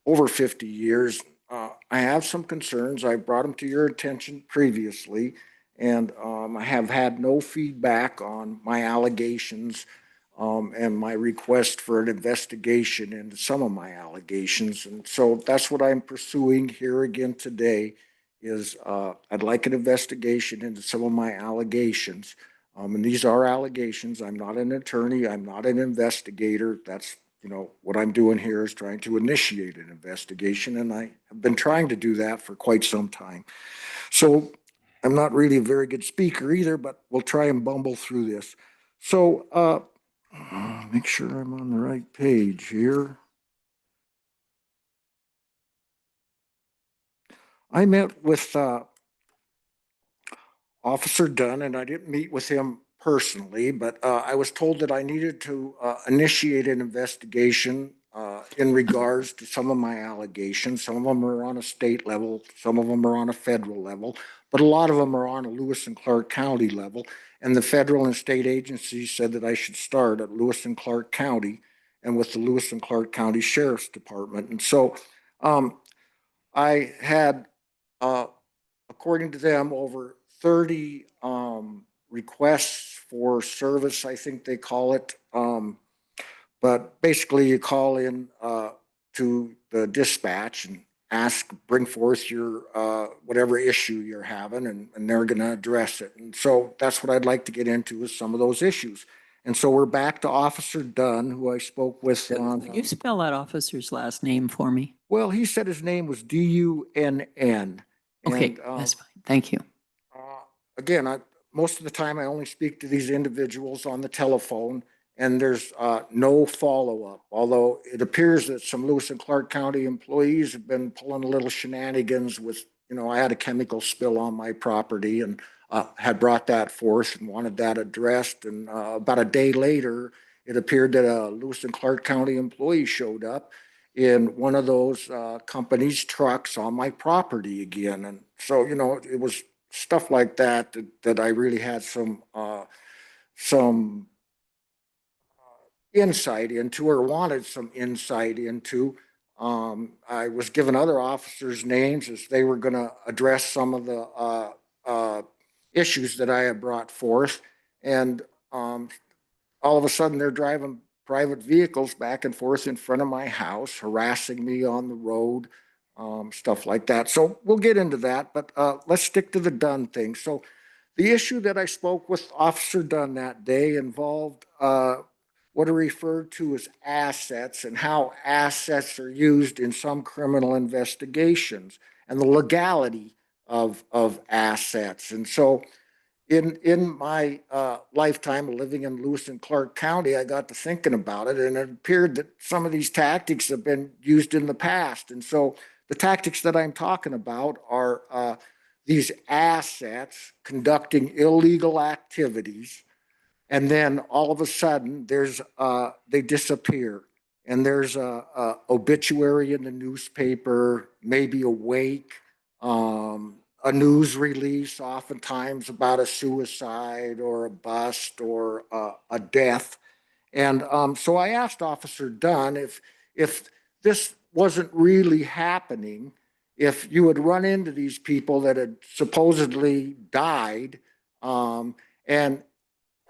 over 50 years. I have some concerns. I brought them to your attention previously, and I have had no feedback on my allegations and my request for an investigation into some of my allegations. And so that's what I'm pursuing here again today is I'd like an investigation into some of my allegations. And these are allegations. I'm not an attorney. I'm not an investigator. That's, what I'm doing here is trying to initiate an investigation. And I have been trying to do that for quite some time. So I'm not really a very good speaker either, but we'll try and bumble through this. So make sure I'm on the right page here. I met with Officer Dunn, and I didn't meet with him personally, but I was told that I needed to initiate an investigation in regards to some of my allegations. Some of them are on a state level, some of them are on a federal level, but a lot of them are on a Lewis and Clark County level. And the federal and state agencies said that I should start at Lewis and Clark County and with the Lewis and Clark County Sheriff's Department. And so I had, according to them, over 30 requests for service, I think they call it. But basically you call in to the dispatch and bring forth your whatever issue you're having, and they're going to address it. And so that's what I'd like to get into is some of those issues. And so we're back to Officer Dunn, who I spoke with on. Can you spell that officer's last name for me? Well, he said his name was Dunn. Okay, that's fine. Thank you. Again, most of the time I only speak to these individuals on the telephone, and there's no follow-up. Although it appears that some Lewis and Clark County employees have been pulling a little shenanigans with, I had a chemical spill on my property and had brought that forth and wanted that addressed. And about a day later, it appeared that a Lewis and Clark County employee showed up in one of those company's trucks on my property again. And so, it was stuff like that I really had some insight into, or wanted some insight into. I was given other officers' names as they were going to address some of the issues that I had brought forth. And all of a sudden they're driving private vehicles back and forth in front of my house, harassing me on the road, stuff like that. So we'll get into that, but let's stick to the Dunn thing. So the issue that I spoke with Officer Dunn that day involved what are referred to as assets and how assets are used in some criminal investigations and the legality of assets. And so in my lifetime of living in Lewis and Clark County, I got to thinking about it, and it appeared that some of these tactics have been used in the past. And so the tactics that I'm talking about are these assets conducting illegal activities, and then all of a sudden they disappear, and there's a obituary in the newspaper, maybe a wake, a news release oftentimes about a suicide or a bust or a death. And so I asked Officer Dunn if this wasn't really happening, if you would run into these people that had supposedly died, and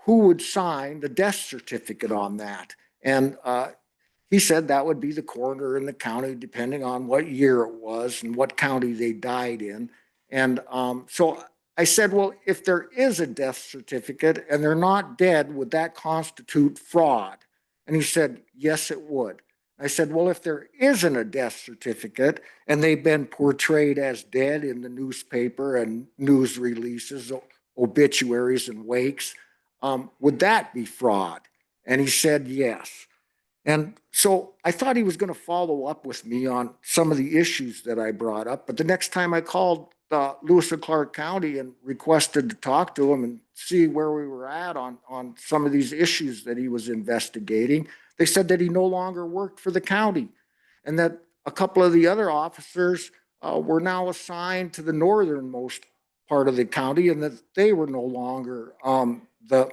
who would sign the death certificate on that? And he said that would be the coroner in the county, depending on what year it was and what county they died in. And so I said, well, if there is a death certificate and they're not dead, would that constitute fraud? And he said, yes, it would. I said, well, if there isn't a death certificate and they've been portrayed as dead in the newspaper and news releases, obituaries and wakes, would that be fraud? And he said, yes. And so I thought he was going to follow up with me on some of the issues that I brought up. But the next time I called Lewis and Clark County and requested to talk to him and see where we were at on some of these issues that he was investigating, they said that he no longer worked for the county and that a couple of the other officers were now assigned to the northernmost part of the county and that they were no longer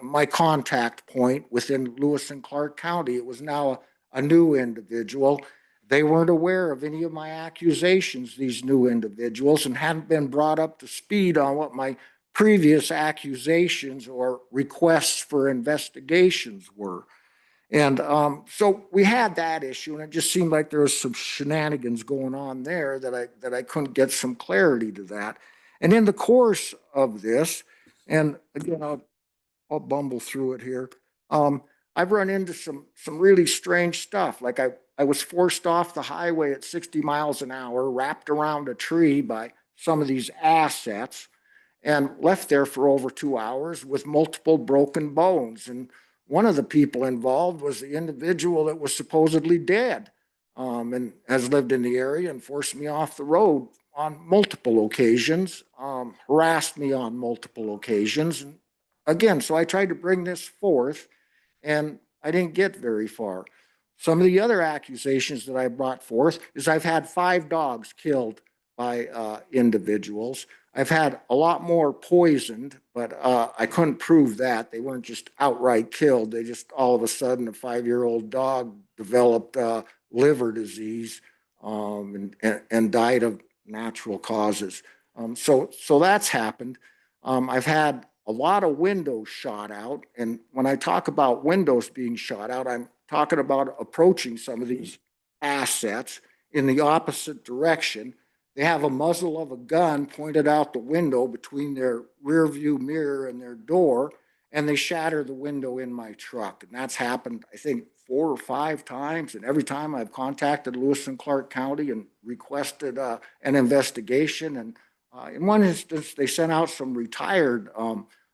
my contact point within Lewis and Clark County. It was now a new individual. They weren't aware of any of my accusations, these new individuals, and hadn't been brought up to speed on what my previous accusations or requests for investigations were. And so we had that issue, and it just seemed like there was some shenanigans going on there that I couldn't get some clarity to that. And in the course of this, and again, I'll bumble through it here. I've run into some really strange stuff. Like I was forced off the highway at 60 miles an hour, wrapped around a tree by some of these assets, and left there for over 2 hours with multiple broken bones. And one of the people involved was the individual that was supposedly dead, and has lived in the area and forced me off the road on multiple occasions, harassed me on multiple occasions. And again, so I tried to bring this forth and I didn't get very far. Some of the other accusations that I brought forth is I've had 5 dogs killed by individuals. I've had a lot more poisoned, but I couldn't prove that. They weren't just outright killed. They just all of a sudden, a 5-year-old dog developed liver disease and died of natural causes. So that's happened. I've had a lot of windows shot out. And when I talk about windows being shot out, I'm talking about approaching some of these assets in the opposite direction. They have a muzzle of a gun pointed out the window between their rear view mirror and their door, and they shatter the window in my truck. And that's happened, I think, 4 or 5 times. And every time I've contacted Lewis and Clark County and requested an investigation. And in one instance, they sent out some retired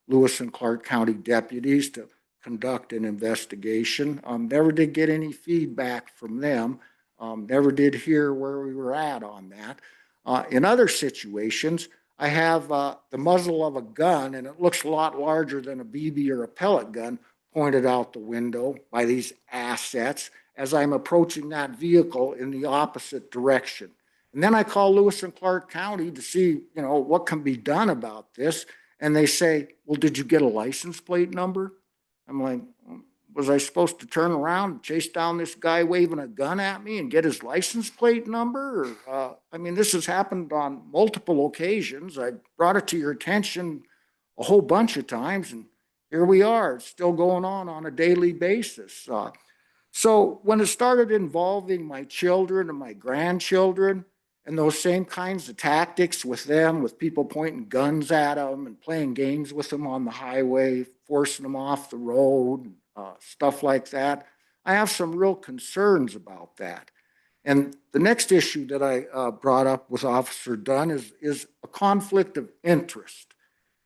Lewis and Clark County deputies to conduct an investigation. Never did get any feedback from them. Never did hear where we were at on that. In other situations, I have the muzzle of a gun, and it looks a lot larger than a BB or a pellet gun, pointed out the window by these assets as I'm approaching that vehicle in the opposite direction. And then I call Lewis and Clark County to see, what can be done about this. And they say, well, did you get a license plate number? I'm like, was I supposed to turn around and chase down this guy waving a gun at me and get his license plate number? This has happened on multiple occasions. I brought it to your attention a whole bunch of times, and here we are. It's still going on a daily basis. So when it started involving my children and my grandchildren and those same kinds of tactics with them, with people pointing guns at them and playing games with them on the highway, forcing them off the road, stuff like that, I have some real concerns about that. And the next issue that I brought up with Officer Dunn is a conflict of interest.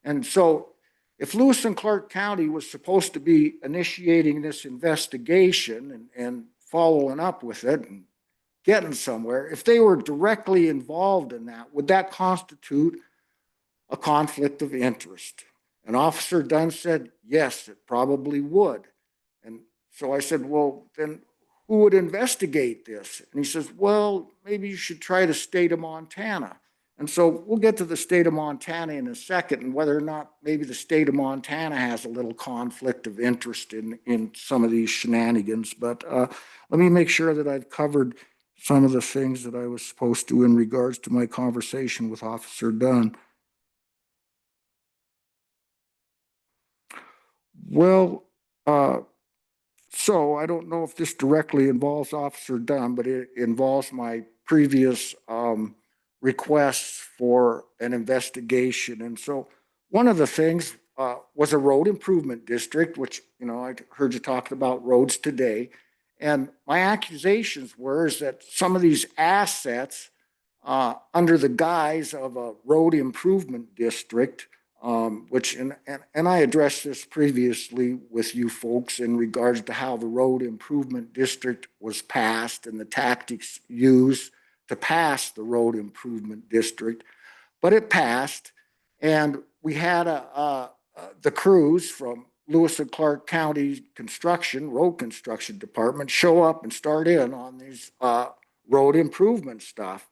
And so if Lewis and Clark County was supposed to be initiating this investigation and following up with it and getting somewhere, if they were directly involved in that, would that constitute a conflict of interest? And Officer Dunn said, yes, it probably would. And so I said, well, then who would investigate this? And he says, well, maybe you should try the state of Montana. And so we'll get to the state of Montana in a second and whether or not maybe the state of Montana has a little conflict of interest in some of these shenanigans. But let me make sure that I've covered some of the things that I was supposed to in regards to my conversation with Officer Dunn. Well, so I don't know if this directly involves Officer Dunn, but it involves my previous requests for an investigation. And so one of the things was a road improvement district, which, you know, I heard you talking about roads today. And my accusations were is that some of these assets under the guise of a road improvement district, which, and I addressed this previously with you folks in regards to how the road improvement district was passed and the tactics used to pass the road improvement district, but it passed, and we had the crews from Lewis and Clark County road construction department show up and start in on these road improvement stuff.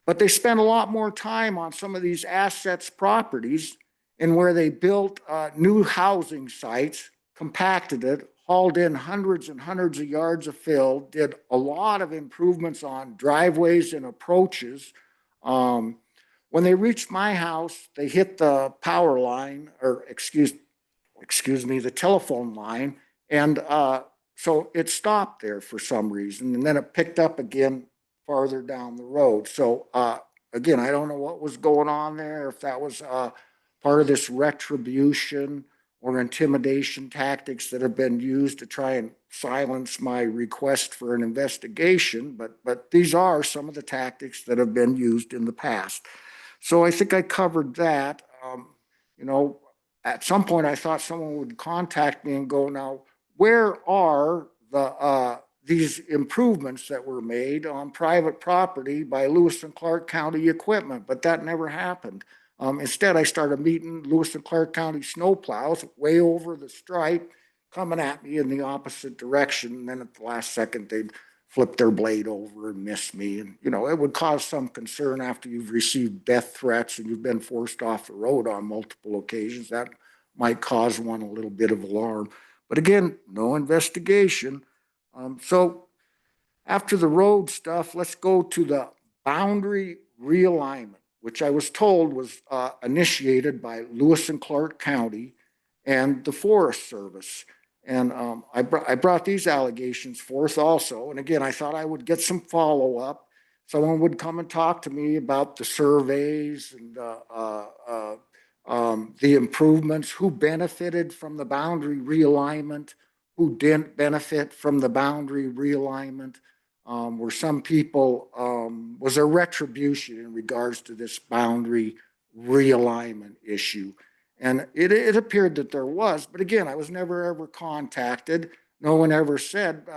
But they spent a lot more time on some of these assets properties and where they built new housing sites, compacted it, hauled in hundreds and hundreds of yards of fill, did a lot of improvements on driveways and approaches. When they reached my house, they hit the power line, or excuse me, the telephone line. And so it stopped there for some reason. And then it picked up again farther down the road. So again, I don't know what was going on there, if that was part of this retribution or intimidation tactics that have been used to try and silence my request for an investigation, but these are some of the tactics that have been used in the past. So I think I covered that. You know, at some point I thought someone would contact me and go, now, where are these improvements that were made on private property by Lewis and Clark County equipment? But that never happened. Instead, I started meeting Lewis and Clark County snowplows way over the stripe, coming at me in the opposite direction. And then at the last second, they'd flip their blade over and miss me. And, you know, it would cause some concern after you've received death threats and you've been forced off the road on multiple occasions. That might cause one a little bit of alarm. But again, no investigation. So after the road stuff, let's go to the boundary realignment, which I was told was initiated by Lewis and Clark County and the Forest Service. And I brought these allegations forth also. And again, I thought I would get some follow-up. Someone would come and talk to me about the surveys and the improvements, who benefited from the boundary realignment, who didn't benefit from the boundary realignment. Were some people, was there retribution in regards to this boundary realignment issue? And it appeared that there was, but again, I was never ever contacted. No one ever said,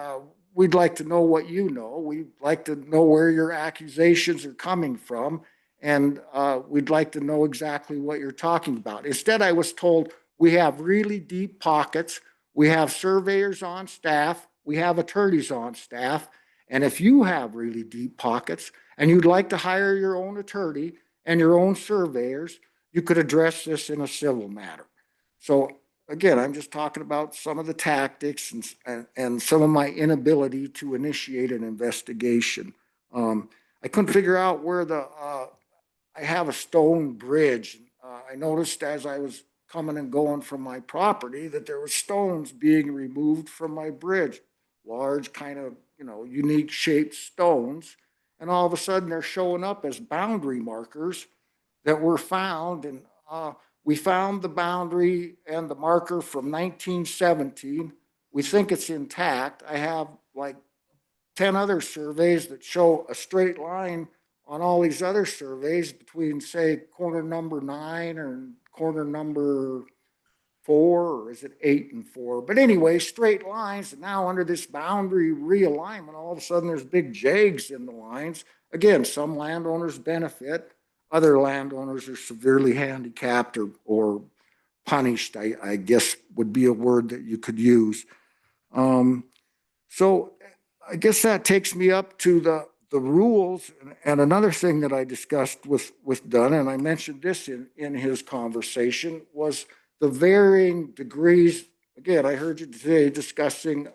we'd like to know what you know. We'd like to know where your accusations are coming from. And we'd like to know exactly what you're talking about. Instead, I was told we have really deep pockets. We have surveyors on staff. We have attorneys on staff. And if you have really deep pockets and you'd like to hire your own attorney and your own surveyors, you could address this in a civil matter. So again, I'm just talking about some of the tactics and some of my inability to initiate an investigation. I couldn't figure out where I have a stone bridge. I noticed as I was coming and going from my property that there were stones being removed from my bridge, large kind of, you know, unique shaped stones. And all of a sudden they're showing up as boundary markers that were found. And we found the boundary and the marker from 1917. We think it's intact. I have like 10 other surveys that show a straight line on all these other surveys between, say, corner number 9 or corner number 4, or is it 8 and 4? But anyway, straight lines. And now under this boundary realignment, all of a sudden there's big jags in the lines. Again, some landowners benefit. Other landowners are severely handicapped or punished, I guess would be a word that you could use. So I guess that takes me up to the the rules, and another thing that I discussed with Dunn, and I mentioned this in his conversation, was the varying degrees. Again, I heard you today discussing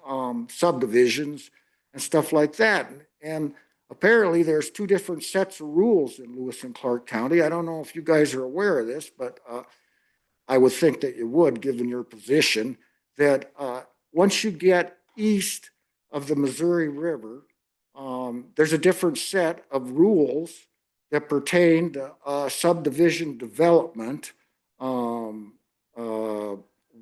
subdivisions and stuff like that. And apparently there's two different sets of rules in Lewis and Clark County. I don't know if you guys are aware of this, but I would think that you would, given your position, that once you get east of the Missouri River, there's a different set of rules that pertain to subdivision development,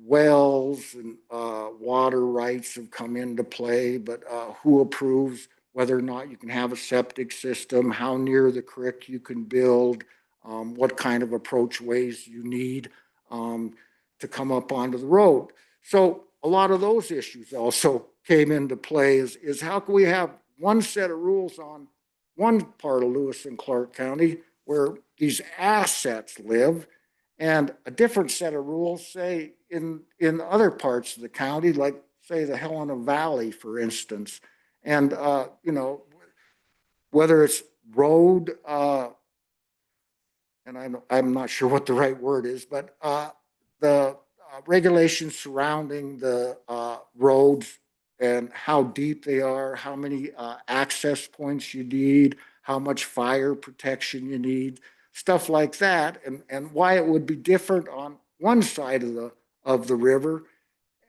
wells and water rights have come into play, but who approves whether or not you can have a septic system, how near the creek you can build, what kind of approachways you need to come up onto the road. So a lot of those issues also came into play is how can we have one set of rules on one part of Lewis and Clark County where these assets live, and a different set of rules, say, in other parts of the county, like, say, the Helena Valley, for instance. And, you know, whether it's road, and I'm not sure what the right word is, but the regulations surrounding the roads and how deep they are, how many access points you need, how much fire protection you need, stuff like that, and why it would be different on one side of the river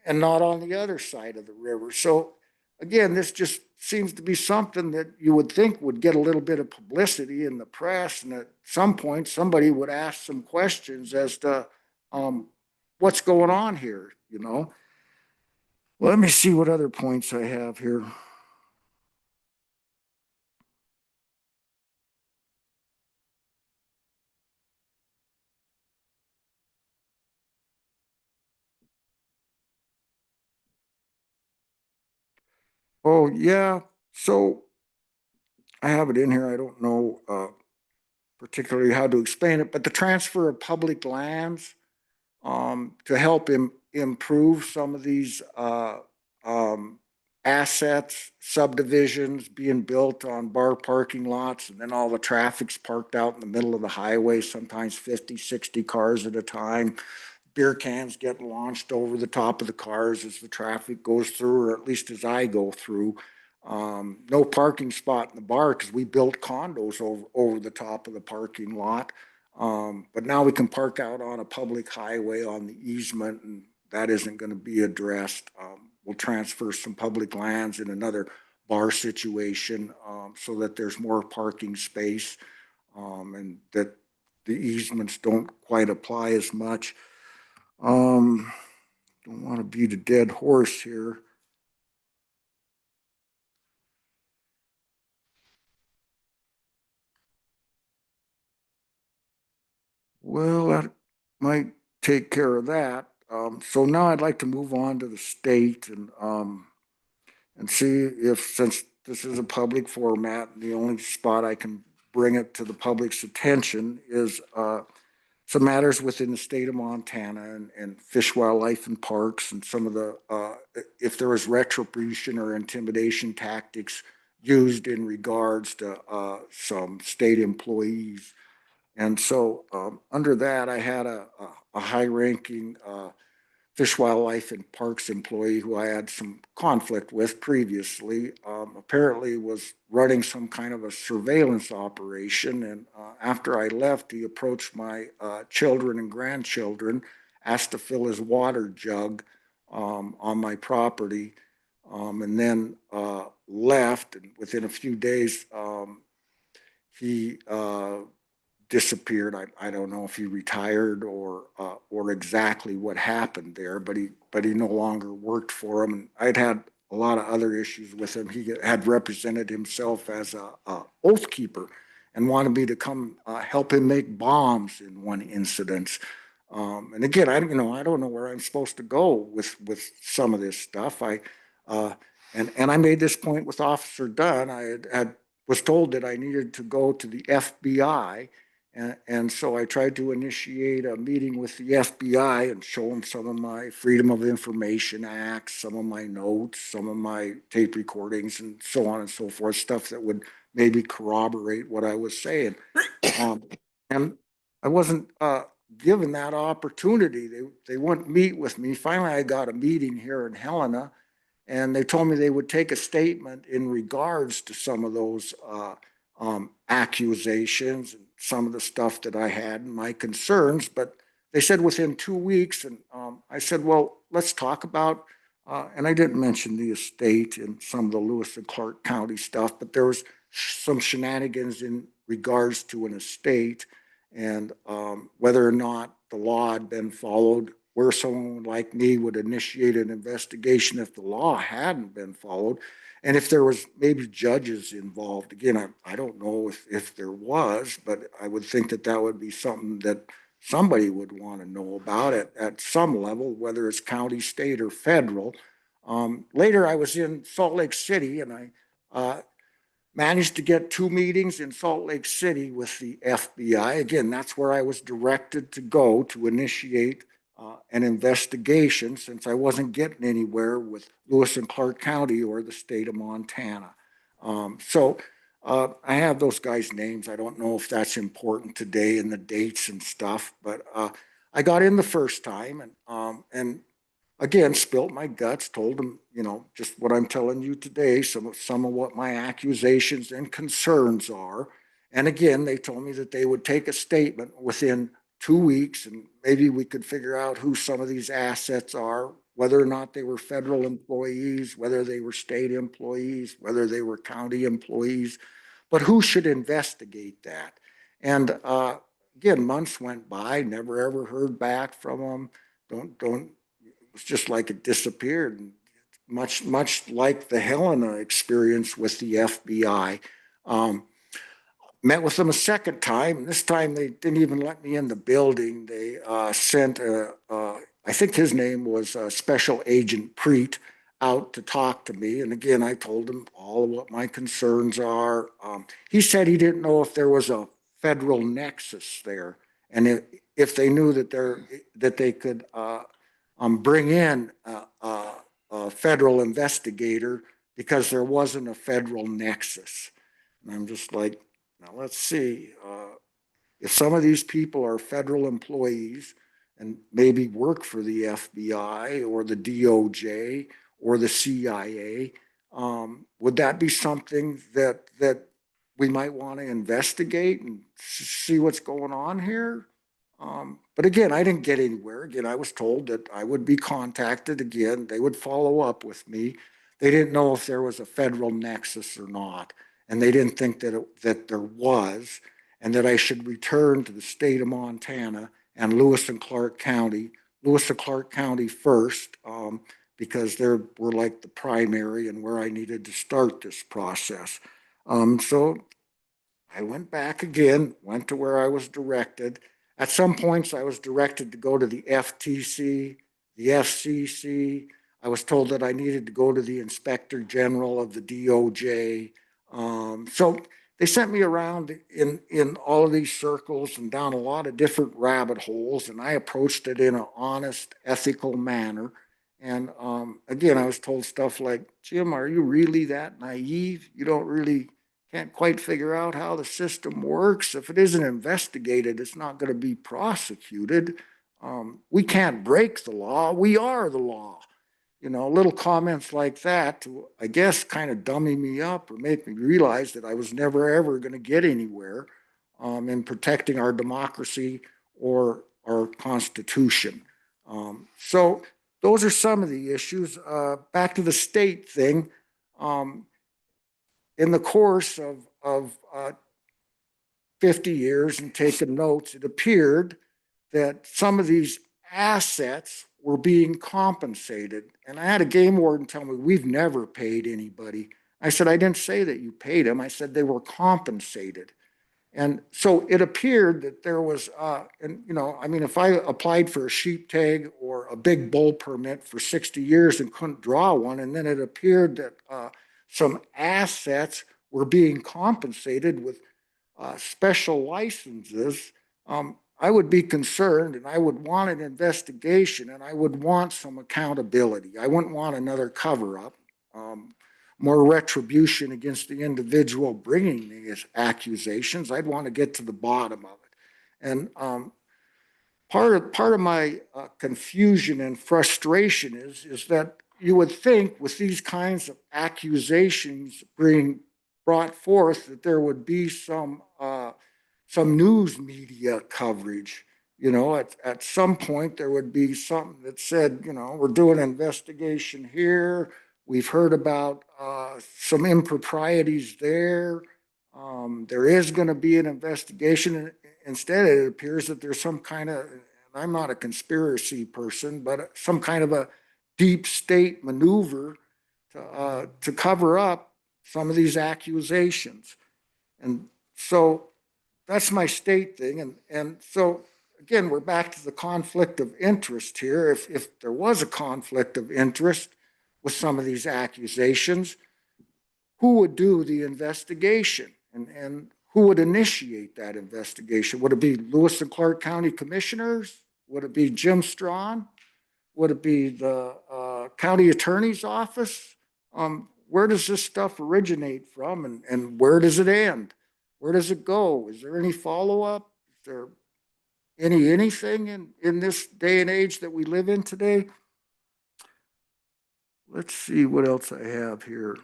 and not on the other side of the river. So again, this just seems to be something that you would think would get a little bit of publicity in the press, and at some point somebody would ask some questions as to what's going on here, you know. Let me see what other points I have here. Oh, yeah. So I have it in here. I don't know particularly how to explain it, but the transfer of public lands to help improve some of these assets, subdivisions being built on bar parking lots, and then all the traffic's parked out in the middle of the highway, sometimes 50, 60 cars at a time. Beer cans get launched over the top of the cars as the traffic goes through, or at least as I go through. No parking spot in the bar because we built condos over the top of the parking lot. But now we can park out on a public highway on the easement, and that isn't going to be addressed. We'll transfer some public lands in another bar situation so that there's more parking space and that the easements don't quite apply as much. Don't want to beat a dead horse here. Well, that might take care of that. So now I'd like to move on to the state and see if, since this is a public format, the only spot I can bring it to the public's attention is some matters within the state of Montana and fish, wildlife, and parks, and some of the, if there was retribution or intimidation tactics used in regards to some state employees. And so under that, I had a high-ranking Fish, Wildlife, and Parks employee who I had some conflict with previously, apparently was running some kind of a surveillance operation. And after I left, he approached my children and grandchildren, asked to fill his water jug on my property, and then left. And within a few days, he disappeared. I don't know if he retired or exactly what happened there, but he no longer worked for him. And I'd had a lot of other issues with him. He had represented himself as a oath keeper and wanted me to come help him make bombs in one incident. And again, I don't know where I'm supposed to go with some of this stuff. And I made this point with Officer Dunn. I was told that I needed to go to the FBI. And so I tried to initiate a meeting with the FBI and show them some of my Freedom of Information Acts, some of my notes, some of my tape recordings, and so on and so forth, stuff that would maybe corroborate what I was saying. And I wasn't given that opportunity. They wouldn't meet with me. Finally, I got a meeting here in Helena, and they told me they would take a statement in regards to some of those accusations and some of the stuff that I had and my concerns. But they said within 2 weeks, and I said, well, let's talk about, and I didn't mention the estate and some of the Lewis and Clark County stuff, but there was some shenanigans in regards to an estate and whether or not the law had been followed, where someone like me would initiate an investigation if the law hadn't been followed, and if there was maybe judges involved. Again, I don't know if there was, but I would think that that would be something that somebody would want to know about it at some level, whether it's county, state, or federal. Later, I was in Salt Lake City, and I managed to get 2 meetings in Salt Lake City with the FBI. Again, that's where I was directed to go to initiate an investigation, since I wasn't getting anywhere with Lewis and Clark County or the state of Montana. I have those guys' names. I don't know if that's important today and the dates and stuff, but I got in the first time and again, spilt my guts, told them, just what I'm telling you today, some of what my accusations and concerns are. And again, they told me that they would take a statement within 2 weeks, and maybe we could figure out who some of these assets are, whether or not they were federal employees, whether they were state employees, whether they were county employees, but who should investigate that? And again, months went by, never ever heard back from them. It was just like it disappeared, much like the Helena experience with the FBI. Met with them a second time. This time they didn't even let me in the building. They sent, I think his name was Special Agent Preet, out to talk to me. And again, I told him all of what my concerns are. He said he didn't know if there was a federal nexus there, and if they knew that they could bring in a federal investigator because there wasn't a federal nexus. And I'm just like, now let's see. If some of these people are federal employees and maybe work for the FBI or the DOJ or the CIA, would that be something that we might want to investigate and see what's going on here? But again, I didn't get anywhere. Again, I was told that I would be contacted again. They would follow up with me. They didn't know if there was a federal nexus or not, and they didn't think that there was, and that I should return to the state of Montana and Lewis and Clark County first, because they were like the primary and where I needed to start this process. So I went back again, went to where I was directed. At some points, I was directed to go to the FTC, the FCC. I was told that I needed to go to the Inspector General of the DOJ. So they sent me around in all of these circles and down a lot of different rabbit holes, and I approached it in an honest, ethical manner. And again, I was told stuff like, Jim, are you really that naive? You can't quite figure out how the system works. If it isn't investigated, it's not going to be prosecuted. We can't break the law. We are the law. Little comments like that to, I guess, kind of dummy me up or make me realize that I was never, ever going to get anywhere in protecting our democracy or our Constitution. So those are some of the issues. Back to the state thing. In the course of 50 years and taking notes, it appeared that some of these assets were being compensated. And I had a game warden tell me, we've never paid anybody. I said, I didn't say that you paid them. I said they were compensated. And so it appeared that there was, if I applied for a sheep tag or a big bull permit for 60 years and couldn't draw one, and then it appeared that some assets were being compensated with special licenses, I would be concerned, and I would want an investigation, and I would want some accountability. I wouldn't want another cover-up. more retribution against the individual bringing these accusations. I'd want to get to the bottom of it. And part of my confusion and frustration is that you would think with these kinds of accusations being brought forth that there would be some news media coverage. You know, at some point there would be something that said, you know, we're doing an investigation here. We've heard about some improprieties there. There is going to be an investigation. Instead, it appears that there's some kind of, I'm not a conspiracy person, but some kind of a deep state maneuver to cover up some of these accusations. And so that's my state thing. And so, again, we're back to the conflict of interest here. If there was a conflict of interest with some of these accusations, who would do the investigation? And who would initiate that investigation? Would it be Lewis and Clark County Commissioners? Would it be Jim Strawn? Would it be the county attorney's office? Where does this stuff originate from, and where does it end? Where does it go? Is there any follow-up? Is there anything in this day and age that we live in today? Let's see what else I have here.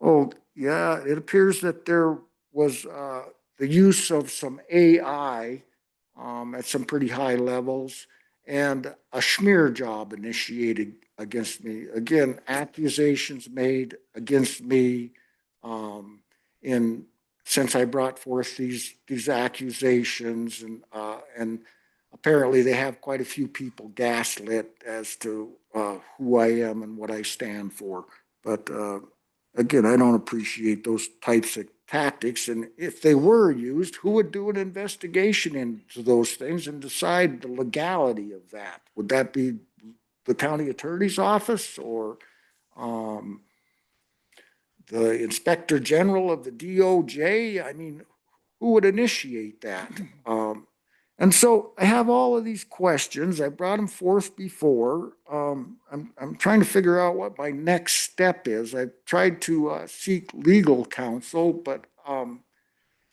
Oh, yeah, it appears that there was the use of some AI at some pretty high levels, and a smear job initiated against me. Again, accusations made against me since I brought forth these accusations, and apparently they have quite a few people gaslit as to who I am and what I stand for. But again, I don't appreciate those types of tactics. And if they were used, who would do an investigation into those things and decide the legality of that? Would that be the county attorney's office or the inspector general of the DOJ? I mean, who would initiate that? And so I have all of these questions. I brought them forth before. I'm trying to figure out what my next step is. I've tried to seek legal counsel, but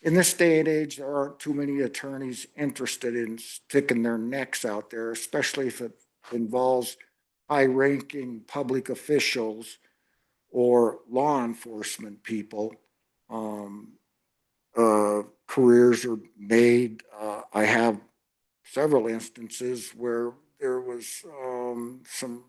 in this day and age, there aren't too many attorneys interested in sticking their necks out there, especially if it involves high-ranking public officials or law enforcement people. Careers are made. I have several instances where there was some,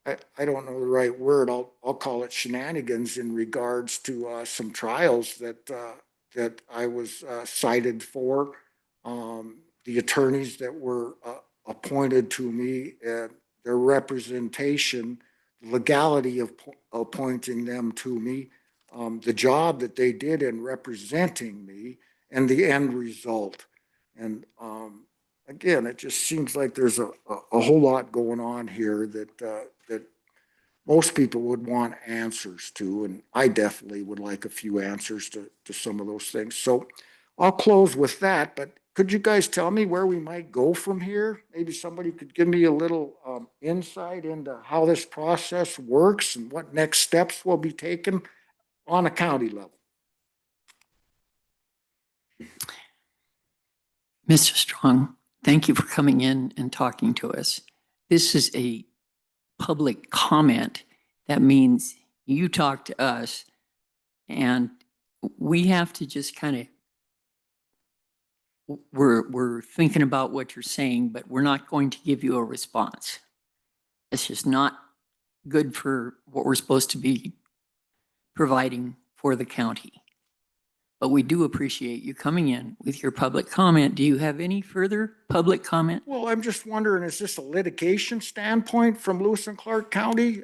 I don't know the right word, I'll call it shenanigans in regards to some trials that I was cited for. The attorneys that were appointed to me and their representation, the legality of appointing them to me, the job that they did in representing me, and the end result. And again, it just seems like there's a whole lot going on here that most people would want answers to, and I definitely would like a few answers to some of those things. So I'll close with that, but could you guys tell me where we might go from here? Maybe somebody could give me a little insight into how this process works and what next steps will be taken on a county level. Mr. Strong, thank you for coming in and talking to us. This is a public comment. That means you talk to us, and we have to just kind of, we're thinking about what you're saying, but we're not going to give you a response. It's just not good for what we're supposed to be providing for the county. But we do appreciate you coming in with your public comment. Do you have any further public comment? Well, I'm just wondering, is this a litigation standpoint from Lewis and Clark County?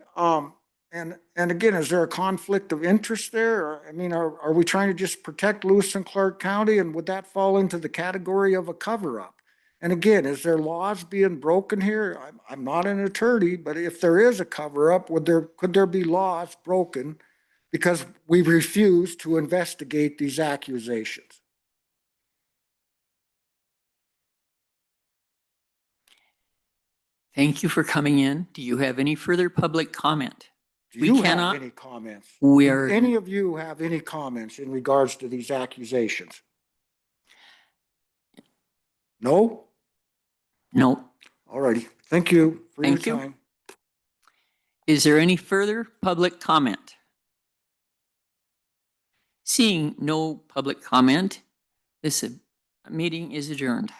And again, is there a conflict of interest there? Or, I mean, are we trying to just protect Lewis and Clark County, and would that fall into the category of a cover-up? And again, is there laws being broken here? I'm not an attorney, but if there is a cover-up, could there be laws broken because we refuse to investigate these accusations? Thank you for coming in. Do you have any further public comment? Do We you have cannot- any comments? We Do are, any of you have any comments in regards to these accusations? No? no. All righty. Thank you for your Thank you. time. Is there any further public comment? Seeing no public comment, this meeting is adjourned.